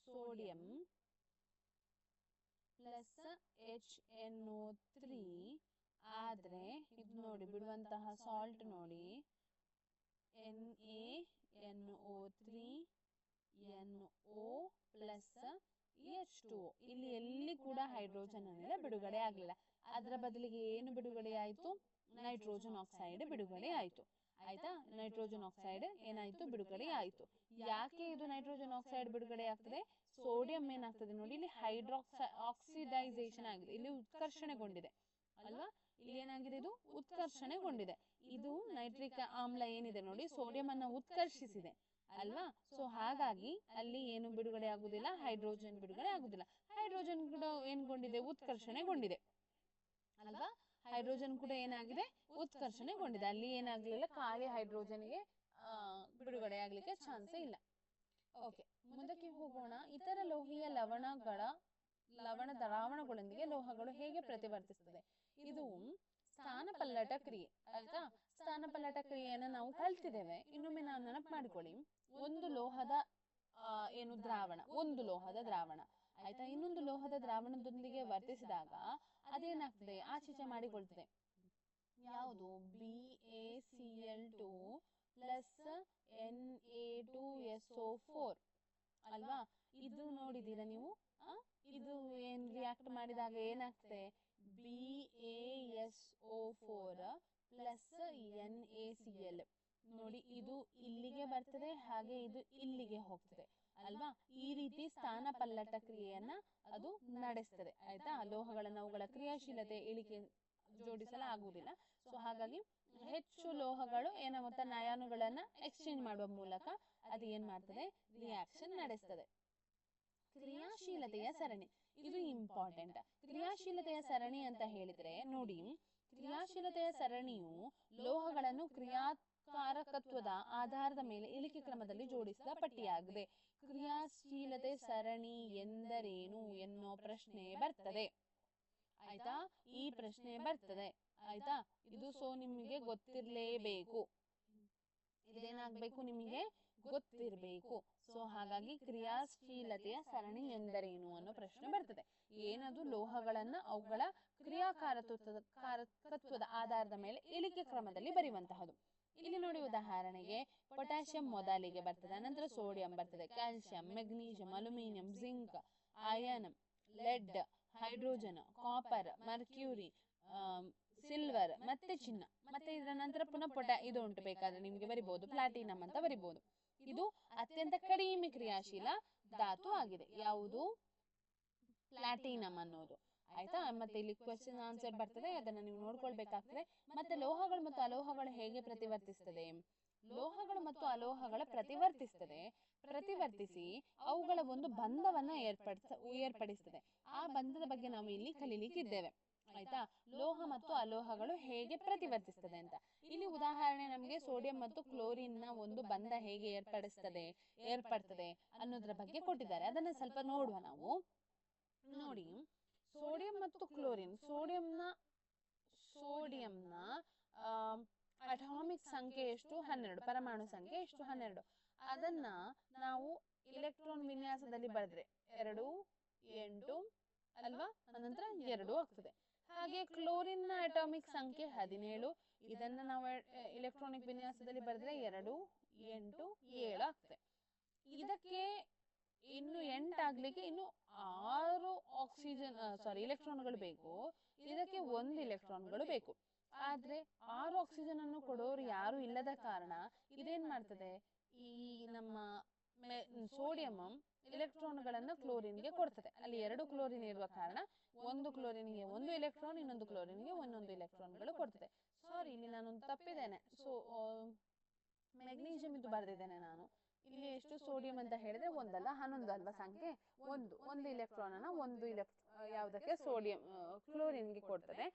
ಸೋಡಿಯಂ ಪ್ಲಸ್ HNO3 ಆದ್ರೆ ಇದು ನೋಡಿ, ಬಿಡುವಂತಹ ಸಾಲ್ಟ್ ನೋಡಿ, NaNO3 NO ಪ್ಲಸ್ H2O. ಇಲ್ಲಿ ಎಲ್ಲಿ ಕೂಡ ಹೈಡ್ರೋಜನ್ ಅನಿಲ ಬಿಡುಗಡೆ ಆಗಲಿಲ್ಲ. ಅದರ ಬದಲಿಗೆ ಏನು ಬಿಡುಗಡೆ ಆಯ್ತು? ನೈಟ್ರೋಜನ್ ಆಕ್ಸೈಡ್ ಬಿಡುಗಡೆ ಆಯ್ತು. ಆಯ್ತಾ. ನೈಟ್ರೋಜನ್ ಆಕ್ಸೈಡ್ ಏನಾಯ್ತು? ಬಿಡುಗಡೆ ಆಯ್ತು. ಯಾಕೆ ಇದು ನೈಟ್ರೋಜನ್ ಆಕ್ಸೈಡ್ ಬಿಡುಗಡೆ ಆಗ್ತದೆ? ಸೋಡಿಯಂ ಏನಾಗ್ತದೆ ನೋಡಿ, ಇಲ್ಲಿ ಆಕ್ಸಿಡೈಸೇಷನ್ ಆಗಿದೆ, ಇಲ್ಲಿ ಉತ್ಕರ್ಷಣೆಗೊಂಡಿದೆ ಅಲ್ವಾ. ಇಲ್ಲಿ ಏನಾಗಿದೆ? ಇದು ಉತ್ಕರ್ಷಣೆಗೊಂಡಿದೆ. ಇದು ನೈಟ್ರಿಕ್ ಆಮ್ಲ ಏನಿದೆ ನೋಡಿ, ಸೋಡಿಯಂ ಅನ್ನ ಉತ್ಕರ್ಷಿಸಿದೆ ಅಲ್ವಾ. ಸೊ ಹಾಗಾಗಿ ಅಲ್ಲಿ ಏನು ಬಿಡುಗಡೆ ಆಗುದಿಲ್ಲ? ಹೈಡ್ರೋಜನ್ ಬಿಡುಗಡೆ ಆಗುದಿಲ್ಲ. ಹೈಡ್ರೋಜನ್ ಕೂಡ ಏನ್ಗೊಂಡಿದೆ? ಉತ್ಕರ್ಷಣೆಗೊಂಡಿದೆ ಅಲ್ವಾ. ಹೈಡ್ರೋಜನ್ ಕೂಡ ಏನಾಗಿದೆ? ಉತ್ಕರ್ಷಣೆಗೊಂಡಿದೆ. ಅಲ್ಲಿ ಏನಾಗ್ಲಿಲ್ಲ, ಖಾಲಿ ಹೈಡ್ರೋಜನ್ಗೆ ಬಿಡುಗಡೆ ಆಗ್ಲಿಕ್ಕೆ ಚಾನ್ಸೇ ಇಲ್ಲ. ಓಕೆ, ಮುಂದಕ್ಕೆ ಹೋಗೋಣ. ಇತರ ಲೋಹೀಯ ಲವಣ ದ್ರಾವಣಗಳೊಂದಿಗೆ ಲೋಹಗಳು ಹೇಗೆ ಪ್ರತಿವರ್ತಿಸ್ತದೆ. ಇದು ಸ್ಥಾನಪಲ್ಲಟ ಕ್ರಿಯೆ ಆಯ್ತಾ. ಸ್ಥಾನಪಲ್ಲಟ ಕ್ರಿಯೆಯನ್ನು ನಾವು ಕಲ್ತಿದ್ದೇವೆ. ಇನ್ನೊಮ್ಮೆ ನಾವು ನೆನಪು ಮಾಡಿಕೊಳ್ಳಿ. ಒಂದು ಲೋಹದ ಒಂದು ಲೋಹದ ದ್ರಾವಣ ಆಯ್ತಾ, ಇನ್ನೊಂದು ಲೋಹದ ದ್ರಾವಣದೊಂದಿಗೆ ವರ್ತಿಸಿದಾಗ ಅದೇನಾಗ್ತದೆ, ಆಚೀಚೆ ಮಾಡಿಕೊಳ್ತದೆ. ಯಾವುದು? BaCl2 ಪ್ಲಸ್ Na2SO4 ಅಲ್ವಾ. ಇದು ನೋಡಿದೀರಾ ನೀವು? ಇದು ಏನ್ ರಿಯಾಕ್ಟ್ ಮಾಡಿದಾಗ ಏನಾಗ್ತದೆ? BaSO4 plus NaCl. ನೋಡಿ, ಇದು ಇಲ್ಲಿಗೆ ಬರ್ತದೆ, ಹಾಗೆ ಇದು ಇಲ್ಲಿಗೆ ಹೋಗ್ತದೆ ಅಲ್ವಾ. ಈ ರೀತಿ ಸ್ಥಾನಪಲ್ಲಟ ಕ್ರಿಯೆಯನ್ನ ಅದು ನಡೆಸ್ತದೆ ಆಯ್ತಾ. ಲೋಹಗಳನ್ನ ಅವುಗಳ ಕ್ರಿಯಾಶೀಲತೆ ಇಳಿಕೆ ಜೋಡಿಸಲಾಗುವುದಿಲ್ಲ. ಸೊ ಹಾಗಾಗಿ ಹೆಚ್ಚು ಲೋಹಗಳು ಏನಾಗುತ್ತಾ, ಅಯಾನುಗಳನ್ನ ಎಕ್ಸ್ಚೇಂಜ್ ಮಾಡುವ ಮೂಲಕ ಅದು ಏನ್ ಮಾಡ್ತದೆ, ರಿಯಾಕ್ಷನ್ ನಡೆಸ್ತದೆ. ಕ್ರಿಯಾಶೀಲತೆಯ ಸರಣಿ, ಇದು ಇಂಪಾರ್ಟೆಂಟ್. ಕ್ರಿಯಾಶೀಲತೆಯ ಸರಣಿ ಅಂತ ಹೇಳಿದ್ರೆ ನೋಡಿ, ಕ್ರಿಯಾಶೀಲತೆಯ ಸರಣಿಯು ಲೋಹಗಳನ್ನು ಕ್ರಿಯಾಕಾರಕತ್ವದ ಆಧಾರದ ಮೇಲೆ ಇಳಿಕೆ ಕ್ರಮದಲ್ಲಿ ಜೋಡಿಸಿದ ಪಟ್ಟಿಯಾಗಿದೆ. ಕ್ರಿಯಾಶೀಲತೆ ಸರಣಿ ಎಂದರೇನು ಎನ್ನೋ ಪ್ರಶ್ನೆ ಬರ್ತದೆ ಆಯ್ತಾ. ಈ ಪ್ರಶ್ನೆ ಬರ್ತದೆ ಆಯ್ತಾ. ಇದು ನಿಮಗೆ ಗೊತ್ತಿರ್ಲೇಬೇಕು, ಇದೇನಾಗ್ಬೇಕು, ನಿಮಗೆ ಗೊತ್ತಿರ್ಬೇಕು. ಸೊ ಹಾಗಾಗಿ ಕ್ರಿಯಾಶೀಲತೆಯ ಸರಣಿ ಎಂದರೇನು ಅನ್ನೋ ಪ್ರಶ್ನೆ ಬರ್ತದೆ. ಏನದು? ಲೋಹಗಳನ್ನ ಅವುಗಳ ಕ್ರಿಯಾಕಾರಕತ್ವದ ಆಧಾರದ ಮೇಲೆ ಇಳಿಕೆ ಕ್ರಮದಲ್ಲಿ ಬರೆಯುವಂತಹದ್ದು. ಇಲ್ಲಿ ನೋಡಿ, ಉದಾಹರಣೆಗೆ ಪೊಟ್ಯಾಷಿಯಂ ಮೊದಲಿಗೆ ಬರ್ತದೆ, ನಂತರ ಸೋಡಿಯಂ ಬರ್ತದೆ, calcium, magnesium, aluminium, zinc, iron, lead, hydrogen, copper, mercury, silver, ಮತ್ತೆ ಚಿನ್ನ, ಮತ್ತೆ ಇದರ ನಂತರ ಪುನಃ ಇದು ಉಂಟು, ಬೇಕಾದ್ರೆ ನಿಮ್ಗೆ ಬರಿಬಹುದು ಪ್ಲಾಟಿನಂ ಅಂತ ಬರಿಬಹುದು. ಇದು ಅತ್ಯಂತ ಕಡಿಮೆ ಕ್ರಿಯಾಶೀಲ ಧಾತು ಆಗಿದೆ. ಯಾವುದು? ಪ್ಲಾಟಿನಂ ಅನ್ನೋದು ಆಯ್ತಾ. ಮತ್ತೆ ಇಲ್ಲಿ ಕ್ವೆಶ್ಚನ್ ಆನ್ಸರ್ ಬರ್ತದೆ, ಅದನ್ನ ನೀವು ನೋಡ್ಕೊಳ್ಬೇಕಾಗ್ತದೆ. ಮತ್ತೆ ಲೋಹಗಳು ಮತ್ತು ಅಲೋಹಗಳು ಹೇಗೆ ಪ್ರತಿವರ್ತಿಸ್ತದೆ? ಲೋಹಗಳು ಮತ್ತು ಅಲೋಹಗಳ ಪ್ರತಿವರ್ತಿಸಿ ಅವುಗಳ ಒಂದು ಬಂಧವನ್ನ ಏರ್ಪಡಿಸ್ತದೆ. ಆ ಬಂಧದ ಬಗ್ಗೆ ನಾವು ಇಲ್ಲಿ ಕಲೀಲಿಕ್ಕಿದ್ದೇವೆ ಆಯ್ತಾ. ಲೋಹ ಮತ್ತು ಅಲೋಹಗಳು ಹೇಗೆ ಪ್ರತಿವರ್ತಿಸ್ತದೆ ಅಂತ. ಇಲ್ಲಿ ಉದಾಹರಣೆ ನಮಗೆ ಸೋಡಿಯಂ ಮತ್ತು ಕ್ಲೋರಿನ್ ನ ಒಂದು ಬಂಧ ಹೇಗೆ ಏರ್ಪಡ್ತದೆ ಅನ್ನೋದ್ರ ಬಗ್ಗೆ ಕೊಟ್ಟಿದ್ದಾರೆ. ಅದನ್ನ ಸ್ವಲ್ಪ ನೋಡುವ ನಾವು. ನೋಡಿ, ಸೋಡಿಯಂ ಮತ್ತು ಕ್ಲೋರಿನ್, ಸೋಡಿಯಂನ ಅಟಾಮಿಕ್ ಸಂಖ್ಯೆ ಎಷ್ಟು? 12. ಪರಮಾಣು ಸಂಖ್ಯೆ ಎಷ್ಟು? 12. ಅದನ್ನ ನಾವು ಇಲೆಕ್ಟ್ರಾನ್ ವಿನ್ಯಾಸದಲ್ಲಿ ಬರೆದ್ರೆ 2 8 ಅಲ್ವಾ, ಅನಂತರ 2 ಆಗ್ತದೆ. ಹಾಗೆ ಕ್ಲೋರಿನ್ ನ ಅಟಾಮಿಕ್ ಸಂಖ್ಯೆ 17. ಇದನ್ನ ನಾವು ಇಲೆಕ್ಟ್ರಾನಿಕ್ ವಿನ್ಯಾಸದಲ್ಲಿ ಬರೆದ್ರೆ 2 8 7 ಆಗ್ತದೆ. ಇದಕ್ಕೆ ಇನ್ನು 8 ಆಗ್ಲಿಕ್ಕೆ ಇನ್ನು 6 ಇಲೆಕ್ಟ್ರಾನ್ಗಳು ಬೇಕು. ಇದಕ್ಕೆ 1 ಇಲೆಕ್ಟ್ರಾನ್ಗಳು ಬೇಕು. ಆದ್ರೆ 6 ಆಕ್ಸಿಜನ್ ಅನ್ನು ಕೊಡೋರು ಯಾರು ಇಲ್ಲದ ಕಾರಣ ಇದೇನ್ ಮಾಡ್ತದೆ, ಈ ನಮ್ಮ ಸೋಡಿಯಂ ಇಲೆಕ್ಟ್ರಾನ್ಗಳನ್ನ ಕ್ಲೋರಿನ್ಗೆ ಕೊಡ್ತದೆ. ಅಲ್ಲಿ 2 ಕ್ಲೋರಿನ್ ಇರುವ ಕಾರಣ ಒಂದು ಕ್ಲೋರಿನ್ಗೆ 1 ಇಲೆಕ್ಟ್ರಾನ್, ಇನ್ನೊಂದು ಕ್ಲೋರಿನ್ಗೆ 1 ಇಲೆಕ್ಟ್ರಾನ್ಗಳು ಕೊಡ್ತದೆ. ಸಾರಿ, ಇಲ್ಲಿ ನಾನೊಂದು ತಪ್ಪಿದ್ದೇನೆ. ಮೆಗ್ನೀಷಿಯಂ ಇದು ಬರೆದಿದ್ದೇನೆ ನಾನು. ಇಲ್ಲಿ ಎಷ್ಟು ಸೋಡಿಯಂ ಅಂತ ಹೇಳಿದ್ರೆ 1 ಅಲ್ಲ 11 ಅಲ್ವಾ ಸಂಖ್ಯೆ. ಒಂದು ಇಲೆಕ್ಟ್ರಾನ್ ಅನ್ನ ಯಾವುದಕ್ಕೆ? ಸೋಡಿಯಂ ಕ್ಲೋರಿನ್ಗೆ ಕೊಡ್ತದೆ.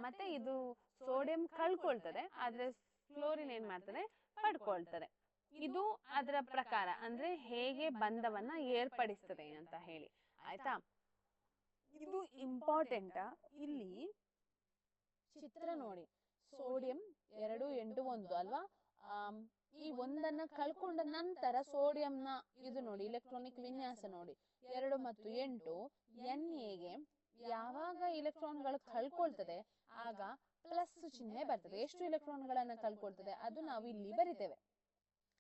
ಮತ್ತೆ ಇದು ಸೋಡಿಯಂ ಕಳ್ಕೊಳ್ತದೆ, ಆದ್ರೆ ಕ್ಲೋರಿನ್ ಏನ್ ಮಾಡ್ತದೆ? ಪಡ್ಕೊಳ್ತದೆ. ಇದು ಅದರ ಪ್ರಕಾರ, ಅಂದ್ರೆ ಹೇಗೆ ಬಂಧವನ್ನ ಏರ್ಪಡಿಸ್ತದೆ ಅಂತ ಹೇಳಿ ಆಯ್ತಾ. ಇದು ಇಂಪಾರ್ಟೆಂಟ್. ಇಲ್ಲಿ ಚಿತ್ರ ನೋಡಿ, ಸೋಡಿಯಂ 2 8 1 ಅಲ್ವಾ. ಈ ಒಂದನ್ನ ಕಳ್ಕೊಂಡ ನಂತರ ಸೋಡಿಯಂನ ಇದು ನೋಡಿ, ಇಲೆಕ್ಟ್ರಾನಿಕ್ ವಿನ್ಯಾಸ ನೋಡಿ, 2 ಮತ್ತು 8. NAಗೆ ಯಾವಾಗ ಇಲೆಕ್ಟ್ರಾನ್ಗಳು ಕಳ್ಕೊಳ್ತದೆ ಆಗ ಪ್ಲಸ್ ಚಿಹ್ನೆ ಬರ್ತದೆ. ಎಷ್ಟು ಇಲೆಕ್ಟ್ರಾನ್ಗಳನ್ನ ಕಳ್ಕೊಳ್ತದೆ ಅದು ನಾವು ಇಲ್ಲಿ ಬರಿತೇವೆ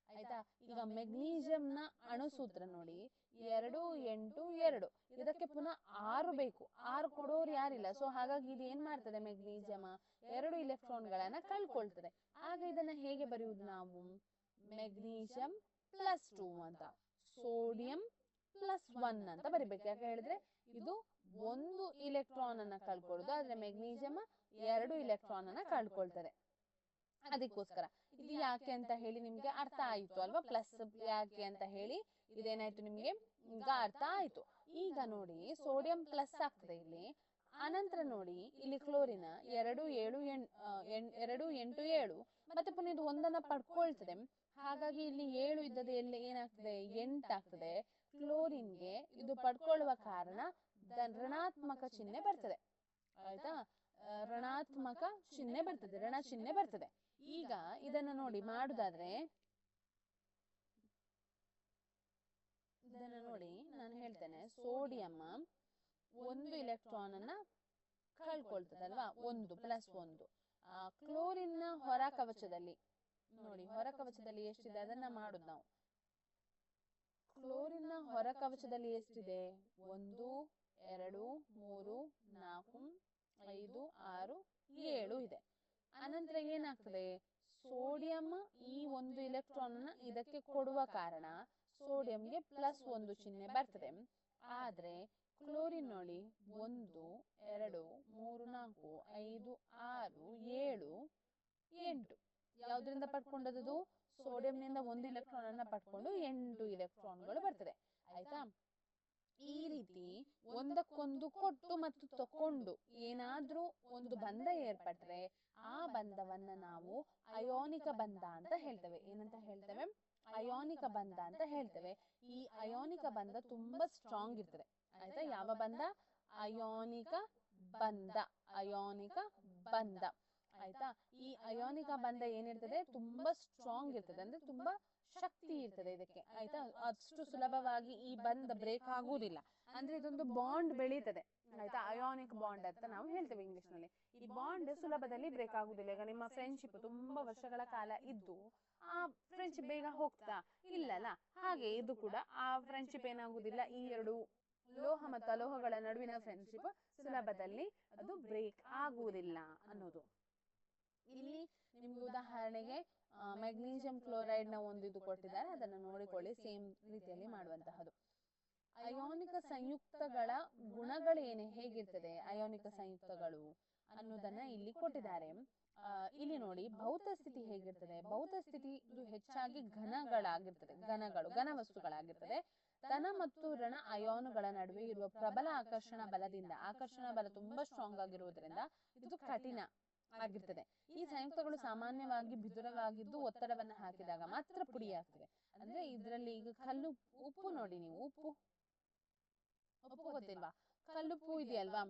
ಆಯ್ತಾ. ಈಗ ಮೆಗ್ನೀಷಿಯಂನ ಅಣುಸೂತ್ರ ನೋಡಿ, 2 8 2. ಇದಕ್ಕೆ ಪುನಃ 6 ಬೇಕು. 6 ಕೊಡೋರು ಯಾರಿಲ್ಲ. ಸೊ ಹಾಗಾಗಿ ಇದು ಏನ್ ಮಾಡ್ತದೆ? ಮೆಗ್ನೀಷಿಯಂ 2 ಇಲೆಕ್ಟ್ರಾನ್ಗಳನ್ನ ಕಳ್ಕೊಳ್ತದೆ. ಆಗ ಇದನ್ನ ಹೇಗೆ ಬರೆಯುವುದು ನಾವು? ಮೆಗ್ನೀಷಿಯಂ +2 ಅಂತ, ಸೋಡಿಯಂ +1 ಅಂತ ಬರಿಬೇಕು. ಯಾಕೆ ಹೇಳಿದ್ರೆ ಇದು 1 ಇಲೆಕ್ಟ್ರಾನ್ ಅನ್ನ ಕಳ್ಕೊಳ್ಳೋದು, ಆದ್ರೆ ಮೆಗ್ನೀಷಿಯಂ 2 ಇಲೆಕ್ಟ್ರಾನ್ ಅನ್ನ ಕಳ್ಕೊಳ್ತದೆ. ಅದಕ್ಕೋಸ್ಕರ ಇದು ಯಾಕೆ ಅಂತ ಹೇಳಿ ನಿಮ್ಗೆ ಅರ್ಥ ಆಯ್ತು ಅಲ್ವಾ. ಪ್ಲಸ್ ಯಾಕೆ ಅಂತ ಹೇಳಿ ಇದೇನಾಯ್ತು ನಿಮ್ಗೆ ಈಗ ಅರ್ಥ ಆಯ್ತು. ಈಗ ನೋಡಿ, ಸೋಡಿಯಂ ಪ್ಲಸ್ ಆಗ್ತದೆ ಇಲ್ಲಿ, ಅನಂತರ ನೋಡಿ ಇಲ್ಲಿ ಕ್ಲೋರಿನ 2 7 2 8 7 ಮತ್ತೆ ಪುನಃ ಇದು ಒಂದನ್ನ ಪಡ್ಕೊಳ್ತದೆ. ಹಾಗಾಗಿ ಇಲ್ಲಿ 7 ಇದ್ದದ್ದು ಎಲ್ಲಿ ಏನಾಗ್ತದೆ 8 ಆಗ್ತದೆ. ಕ್ಲೋರಿನ್ಗೆ ಇದು ಪಡ್ಕೊಳ್ಳುವ ಕಾರಣ ಋಣಾತ್ಮಕ ಚಿಹ್ನೆ ಬರ್ತದೆ. ಆಯ್ತಾ, ಋಣಾತ್ಮಕ ಚಿಹ್ನೆ ಬರ್ತದೆ, ಋಣ ಚಿಹ್ನೆ ಬರ್ತದೆ. ಈಗ ಇದನ್ನ ನೋಡಿ ಮಾಡುದಾದ್ರೆ ನಾನು ಹೇಳ್ತೇನೆ, ಸೋಡಿಯಂ 1 ಇಲೆಕ್ಟ್ರಾನ್ ಅನ್ನ ಕಳ್ಕೊಳ್ತದಲ್ವಾ, 1 + 1. ಕ್ಲೋರಿನ್ ಹೊರ ಕವಚದಲ್ಲಿ ನೋಡಿ, ಹೊರ ಕವಚದಲ್ಲಿ ಎಷ್ಟಿದೆ ಅದನ್ನ ಮಾಡುದು ನಾವು. ಕ್ಲೋರಿನ್ ಹೊರ ಕವಚದಲ್ಲಿ ಎಷ್ಟಿದೆ 1 2 3 4 5 6 7 ಇದೆ. ಅನಂತರ ಏನಾಗ್ತದೆ, ಸೋಡಿಯಂ ಈ 1 ಇಲೆಕ್ಟ್ರಾನ್ ಅನ್ನ ಇದಕ್ಕೆ ಕೊಡುವ ಕಾರಣ ಸೋಡಿಯಂಗೆ +1 ಚಿಹ್ನೆ ಬರ್ತದೆ. ಆದ್ರೆ ಕ್ಲೋರಿನ್ ನೋಡಿ 1 2 3 4 5 6 7 8 ಯಾವ್ದ್ರಿಂದ ಪಡ್ಕೊಂಡದ್ದು, ಸೋಡಿಯಂನಿಂದ 1 ಇಲೆಕ್ಟ್ರಾನ್ ಅನ್ನ ಪಡ್ಕೊಂಡು 8 ಇಲೆಕ್ಟ್ರಾನ್ಗಳು ಬರ್ತದೆ. ಆಯ್ತಾ, ಈ ರೀತಿ ಒಂದಕ್ಕೊಂದು ಕೊಟ್ಟು ಮತ್ತು ತಕೊಂಡು ಏನಾದ್ರೂ ಒಂದು ಬಂಧ ಏರ್ಪಟ್ರೆ ಆ ಬಂಧವನ್ನ ನಾವು ಅಯೋನಿಕ ಬಂಧ ಅಂತ ಹೇಳ್ತೇವೆ. ಏನಂತ ಹೇಳ್ತೇವೆ, ಅಯೋನಿಕ ಬಂಧ ಅಂತ ಹೇಳ್ತೇವೆ. ಈ ಅಯೋನಿಕ ಬಂಧ ತುಂಬಾ ಸ್ಟ್ರಾಂಗ್ ಇರ್ತದೆ. ಆಯ್ತಾ, ಯಾವ ಬಂಧ, ಅಯೋನಿಕ ಬಂಧ, ಅಯೋನಿಕ ಬಂಧ. ಆಯ್ತಾ, ಈ ಅಯೋನಿಕ ಬಂಧ ಏನಿರ್ತದೆ ತುಂಬಾ ಸ್ಟ್ರಾಂಗ್ ಇರ್ತದೆ, ಅಂದ್ರೆ ತುಂಬಾ ಶಕ್ತಿ ಇರ್ತದೆ ಇದಕ್ಕೆ. ಆಯ್ತಾ, ಅಷ್ಟು ಸುಲಭವಾಗಿ ಈ ಬಂಧ ಬ್ರೇಕ್ ಆಗುವುದಿಲ್ಲ. ಅಂದ್ರೆ ಇದೊಂದು ಬಾಂಡ್ ಬೆಳೀತದೆ. ಆಯ್ತಾ, ಅಯೋನಿಕ್ ಬಾಂಡ್ ಅಂತ ನಾವು ಹೇಳ್ತೇವೆ ಇಂಗ್ಲಿಷ್ ನಲ್ಲಿ. ಈ ಬಾಂಡ್ ಸುಲಭದಲ್ಲಿ ಬ್ರೇಕ್ ಆಗುದಿಲ್ಲ. ಈಗ ನಿಮ್ಮ ಫ್ರೆಂಡ್ಶಿಪ್ ತುಂಬಾ ವರ್ಷಗಳ ಕಾಲ ಇದ್ದು ಆ ಫ್ರೆಂಡ್ಶಿಪ್ ಬೇಗ ಹೋಗ್ತಾ ಇಲ್ಲಲ್ಲ, ಹಾಗೆ ಇದು ಕೂಡ ಆ ಫ್ರೆಂಡ್ಶಿಪ್ ಏನಾಗುದಿಲ್ಲ. ಈ 2 ಲೋಹ ಮತ್ತು ಅಲೋಹಗಳ ನಡುವಿನ ಫ್ರೆಂಡ್ಶಿಪ್ ಸುಲಭದಲ್ಲಿ ಅದು ಬ್ರೇಕ್ ಆಗುವುದಿಲ್ಲ ಅನ್ನೋದು. ಇಲ್ಲಿ ನಿಮ್ಗೆ ಉದಾಹರಣೆಗೆ ಮೆಗ್ನೀಷಿಯಂ ಕ್ಲೋರೈಡ್ ನ ಒಂದು ಇದು ಕೊಟ್ಟಿದ್ದಾರೆ, ಅದನ್ನು ನೋಡಿಕೊಳ್ಳಿ. ಸೇಮ್ ರೀತಿಯಲ್ಲಿ ಮಾಡುವಂತಹದ್ದು. ಅಯೋನಿಕ ಸಂಯುಕ್ತಗಳ ಗುಣಗಳು ಹೇಗಿರ್ತದೆ, ಅಯೋನಿಕ ಸಂಯುಕ್ತಗಳು ಅನ್ನೋದನ್ನ ಇಲ್ಲಿ ಕೊಟ್ಟಿದ್ದಾರೆ. ಇಲ್ಲಿ ನೋಡಿ ಭೌತ ಸ್ಥಿತಿ ಹೇಗಿರ್ತದೆ. ಭೌತ ಸ್ಥಿತಿ ಇದು ಹೆಚ್ಚಾಗಿ ಘನಗಳಾಗಿರ್ತದೆ, ಘನ ವಸ್ತುಗಳಾಗಿರ್ತದೆ. ಧನ ಮತ್ತು ಋಣ ಅಯೋನುಗಳ ನಡುವೆ ಇರುವ ಪ್ರಬಲ ಆಕರ್ಷಣ ಬಲದಿಂದ, ಆಕರ್ಷಣ ಬಲ ತುಂಬಾ ಸ್ಟ್ರಾಂಗ್ ಆಗಿರುವುದರಿಂದ ಇದು ಕಠಿಣ ಆಗಿರ್ತದೆ. ಈ ಸಂಯುಕ್ತಗಳು ಸಾಮಾನ್ಯವಾಗಿ ಬಿದುರವಾಗಿದ್ದು ಒತ್ತಡವನ್ನು ಹಾಕಿದಾಗ ಮಾತ್ರ ಪುಡಿಯಾಗ್ತದೆ. ಅಂದ್ರೆ ಇದರಲ್ಲಿ ಈಗ ಉಪ್ಪು ನೋಡಿ, ನೀವು ಉಪ್ಪು ಗೊತ್ತಿಲ್ವಾ, ಕಲ್ಲುಪ್ಪು ಇದೆಯಲ್ವಾ,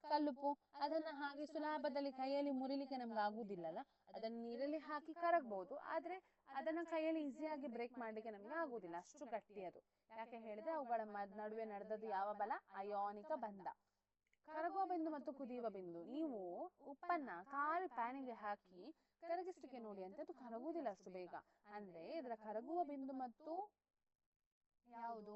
ಕಲ್ಲುಪ್ಪು ಅದನ್ನ ಹಾಗೆ ಸುಲಭದಲ್ಲಿ ಕೈಯಲ್ಲಿ ಮುರಿಲಿಕ್ಕೆ ನಮ್ಗೆ ಆಗುದಿಲ್ಲಲ್ಲ. ಅದನ್ನ ನೀರಲ್ಲಿ ಹಾಕಿ ಕರಗಬಹುದು, ಆದ್ರೆ ಅದನ್ನ ಕೈಯಲ್ಲಿ ಈಸಿಯಾಗಿ ಬ್ರೇಕ್ ಮಾಡ್ಲಿಕ್ಕೆ ನಮ್ಗೆ ಆಗುದಿಲ್ಲ, ಅಷ್ಟು ಗಟ್ಟಿ ಅದು. ಯಾಕೆ ಹೇಳಿದ್ರೆ ಅವುಗಳ ನಡುವೆ ನಡೆದದ್ದು ಯಾವ ಬಲ, ಅಯೋನಿಕ ಬಂಧ. ಕರಗುವ ಬಿಂದು ಮತ್ತು ಕುದಿಯುವ ಬಿಂದು. ನೀವು ಉಪ್ಪನ್ನ ಪ್ಯಾನಿಗೆ ಹಾಕಿ ಕರಗಿಸ್ಲಿಕ್ಕೆ ನೋಡಿ, ಅಂತದ್ದು ಕರಗುವುದಿಲ್ಲ ಅಷ್ಟು ಬೇಗ. ಅಂದ್ರೆ ಇದರ ಕರಗುವ ಬಿಂದು ಮತ್ತು ಯಾವುದು,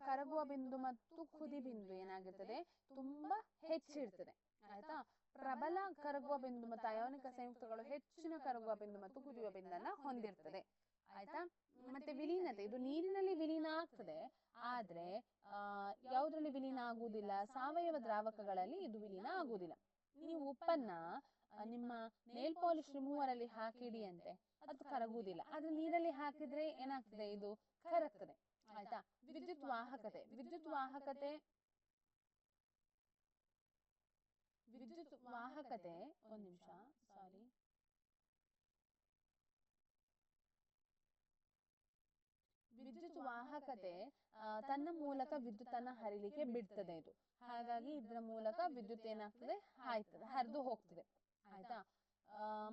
ಕರಗುವ ಬಿಂದು ಮತ್ತು ಕುದಿ ಬಿಂದು ಏನಾಗಿರ್ತದೆ, ತುಂಬಾ ಹೆಚ್ಚಿರ್ತದೆ. ಆಯ್ತಾ, ಪ್ರಬಲ ಕರಗುವ ಬಿಂದು ಮತ್ತು ಅಯೋನಿಕ ಸಂಯುಕ್ತಗಳು ಹೆಚ್ಚಿನ ಕರಗುವ ಬಿಂದು ಮತ್ತು ಕುದಿಯುವ ಬಿಂದನ್ನ ಹೊಂದಿರ್ತದೆ. ಆಯ್ತಾ, ಮತ್ತೆ ವಿಲೀನತೆ, ಇದು ನೀರಿನಲ್ಲಿ ವಿಲೀನ ಆಗ್ತದೆ, ಆದ್ರೆ ಯಾವುದ್ರಲ್ಲಿ ವಿಲೀನ ಆಗುವುದಿಲ್ಲ, ಸಾವಯವ ದ್ರಾವಕಗಳಲ್ಲಿ ಇದು ವಿಲೀನ ಆಗುವುದಿಲ್ಲ. ನೀವು ಉಪ್ಪನ್ನ ನಿಮ್ಮ ನೇಲ್ ಪಾಲಿಶ್ ರಿಮೂವರ್ ಅಲ್ಲಿ ಹಾಕಿಡಿ ಅಂತೆ, ಅದು ಕರಗುವುದಿಲ್ಲ. ಆದ್ರೆ ನೀರಲ್ಲಿ ಹಾಕಿದ್ರೆ ಏನಾಗ್ತದೆ, ಇದು ಕರಗ್ತದೆ. ಆಯ್ತಾ, ವಿದ್ಯುತ್ ವಾಹಕತೆ. ವಿದ್ಯುತ್ ವಾಹಕತೆ ಒಂದ್ ನಿಮಿಷ, ಸಾರಿ. ವಿದ್ಯುತ್ ವಾಹಕತೆ ತನ್ನ ಮೂಲಕ ವಿದ್ಯುತ್ತನ್ನ ಹರಿಲಿಕ್ಕೆ ಬಿಡ್ತದೆ ಇದು. ಹಾಗಾಗಿ ಇದರ ಮೂಲಕ ವಿದ್ಯುತ್ ಏನಾಗ್ತದೆ, ಹರಿದು ಹೋಗ್ತದೆ. ಆಯ್ತಾ,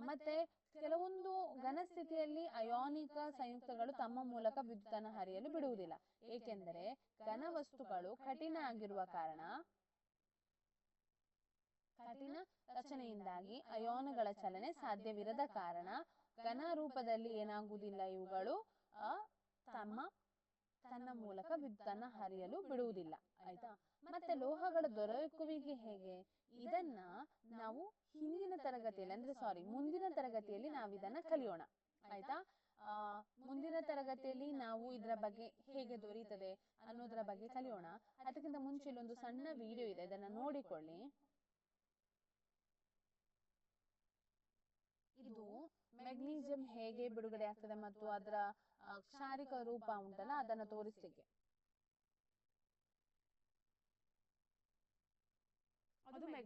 ಮತ್ತೆ ಕೆಲವೊಂದು ಘನ ಸ್ಥಿತಿಯಲ್ಲಿ ಅಯೋನಿಕ ಸಂಯುಕ್ತಗಳು ತಮ್ಮ ಮೂಲಕ ವಿದ್ಯುತ್ತನ್ನು ಹರಿಯಲು ಬಿಡುವುದಿಲ್ಲ. ಏಕೆಂದರೆ ಘನ ವಸ್ತುಗಳು ಕಠಿಣ ಆಗಿರುವ ಕಾರಣ, ಕಠಿಣ ರಚನೆಯಿಂದಾಗಿ ಅಯೋನುಗಳ ಚಲನೆ ಸಾಧ್ಯವಿರದ ಕಾರಣ ಘನ ರೂಪದಲ್ಲಿ ಏನಾಗುವುದಿಲ್ಲ, ಇವುಗಳು ತನ್ನ ಮೂಲಕ ವಿದ್ಯುತ್ತನ್ನ ಹರಿಯಲು ಬಿಡುವುದಿಲ್ಲ. ಆಯ್ತಾ, ಮತ್ತೆ ಲೋಹಗಳ ದೊರಕುವಿಕೆ ಹೇಗೆ, ಇದನ್ನ ನಾವು ಮುಂದಿನ ತರಗತಿಯಲ್ಲಿ ನಾವು ಇದನ್ನ ಕಲಿಯೋಣ. ಆಯ್ತಾ, ಮುಂದಿನ ತರಗತಿಯಲ್ಲಿ ನಾವು ಇದರ ಬಗ್ಗೆ ಹೇಗೆ ದೊರೀತದೆ ಅನ್ನೋದರ ಬಗ್ಗೆ ಕಲಿಯೋಣ. ಅದಕ್ಕಿಂತ ಮುಂಚೆ ಇಲ್ಲೊಂದು ಸಣ್ಣ ವಿಡಿಯೋ ಇದೆ, ಅದನ್ನ ನೋಡಿಕೊಳ್ಳಿ. ಇದು ಮೆಗ್ನೀಸಿಯಂ ಹೇಗೆ ಬಿಡುಗಡೆ ಆಗ್ತದೆ ಮತ್ತು ಅದರ ಕ್ಷಾರಿಕ ರೂಪ ಉಂಟಲ್ಲ, ಅದನ್ನ ತೋರಿಸ್ಲಿಕ್ಕೆ.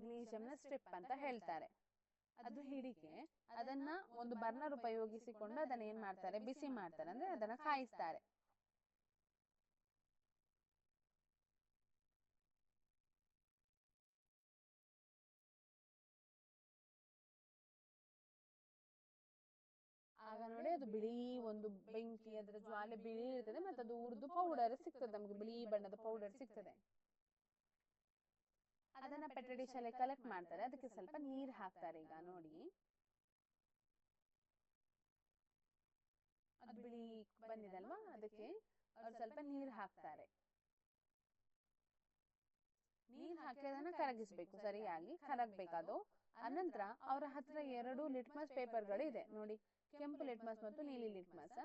ಮೆಗ್ನೀಷಿಯಂನ ಸ್ಟ್ರಿಪ್ ಅಂತ ಹೇಳ್ತಾರೆ. ಅದು ಹಿಡಿಕೆ. ಅದನ್ನ ಒಂದು ಬರ್ನರ್ ಉಪಯೋಗಿಸಿಕೊಂಡು ಅದನ್ನ ಏನ್ ಮಾಡ್ತಾರೆ, ಬಿಸಿ ಮಾಡ್ತಾರೆ, ಅಂದ್ರೆ ಅದನ್ನ ಕಾಯಿಸ್ತಾರೆ. ಆಗ ನೋಡಿ ಅದು ಬಿಳಿ ಒಂದು ಬೆಂಕಿ, ಅದರ ಜ್ವಾಲೆ ಬಿಳಿ ಇರ್ತದೆ, ಮತ್ತೆ ಅದು ಉರ್ದು ಪೌಡರ್ ಸಿಗ್ತದೆ, ನಮ್ಗೆ ಬಿಳಿ ಬಣ್ಣದ ಪೌಡರ್ ಸಿಗ್ತದೆ. ಅದನ್ನ ಪೆಟ್ಟ ಡಿಶ್ ಅಲ್ಲಿ ಕಲೆಕ್ಟ್ ಮಾಡ್ತಾರೆ. ಅದಕ್ಕೆ ಸ್ವಲ್ಪ ನೀರ್ ಹಾಕ್ತಾರೆ. ಈಗ ನೋಡಿ ಅದು ಬಿಳಿ ಬಂದಿದಲ್ವಾ, ಅದಕ್ಕೆ ಅವ್ರು ಸ್ವಲ್ಪ ನೀರ್ ಹಾಕ್ತಾರೆ. ನೀರ್ ಹಾಕಿ ಅದನ್ನ ಕರಗಿಸ್ಬೇಕು, ಸರಿಯಾಗಿ ಕರಗ್ಬೇಕದು. ಅನಂತರ ಅವರ ಹತ್ರ 2 ಲಿಟ್ಮಸ್ ಪೇಪರ್ಗಳು ಇದೆ ನೋಡಿ, ಕೆಂಪು ಲಿಟ್ಮಸ್ ಮತ್ತು ನೀಲಿ ಲಿಟ್ಮಸ್.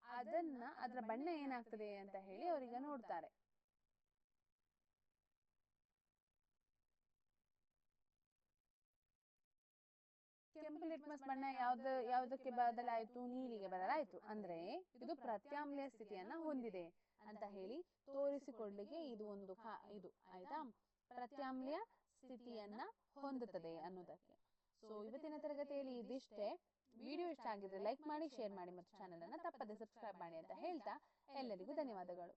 ಅದನ್ನ ಅದ್ರ ಬಣ್ಣ ಏನಾಗ್ತದೆ ಅಂತ ಹೇಳಿ ಅವರೀಗ ನೋಡ್ತಾರೆ. ಕೆಂಪು ಲಿಟ್ಮಸ್ ಬಣ್ಣ ಯಾವ್ದಕ್ಕೆ ಬದಲಾಯಿತು, ನೀಲಿಗೆ ಬದಲಾಯಿತು. ಅಂದ್ರೆ ಇದು ಪ್ರತ್ಯಾಮ್ಲೀಯ ಸ್ಥಿತಿಯನ್ನ ಹೊಂದಿದೆ ಅಂತ ಹೇಳಿ ತೋರಿಸಿಕೊಳ್ಳಿಕ್ಕೆ ಇದು ಒಂದು ಇದು ಆಯ್ತಾ, ಪ್ರತ್ಯಾಮ್ಲೀಯ ಸ್ಥಿತಿಯನ್ನ ಹೊಂದುತ್ತದೆ ಅನ್ನೋದಕ್ಕೆ. ಸೊ ಇವತ್ತಿನ ತರಗತಿಯಲ್ಲಿ ಇದಿಷ್ಟೇ. ವಿಡಿಯೋ ಇಷ್ಟ ಆಗಿದ್ರೆ ಲೈಕ್ ಮಾಡಿ, ಶೇರ್ ಮಾಡಿ ಮತ್ತು ಚಾನೆಲ್ ಅನ್ನ ತಪ್ಪದೆ ಸಬ್ಸ್ಕ್ರೈಬ್ ಮಾಡಿ ಅಂತ ಹೇಳ್ತಾ ಎಲ್ಲರಿಗೂ ಧನ್ಯವಾದಗಳು.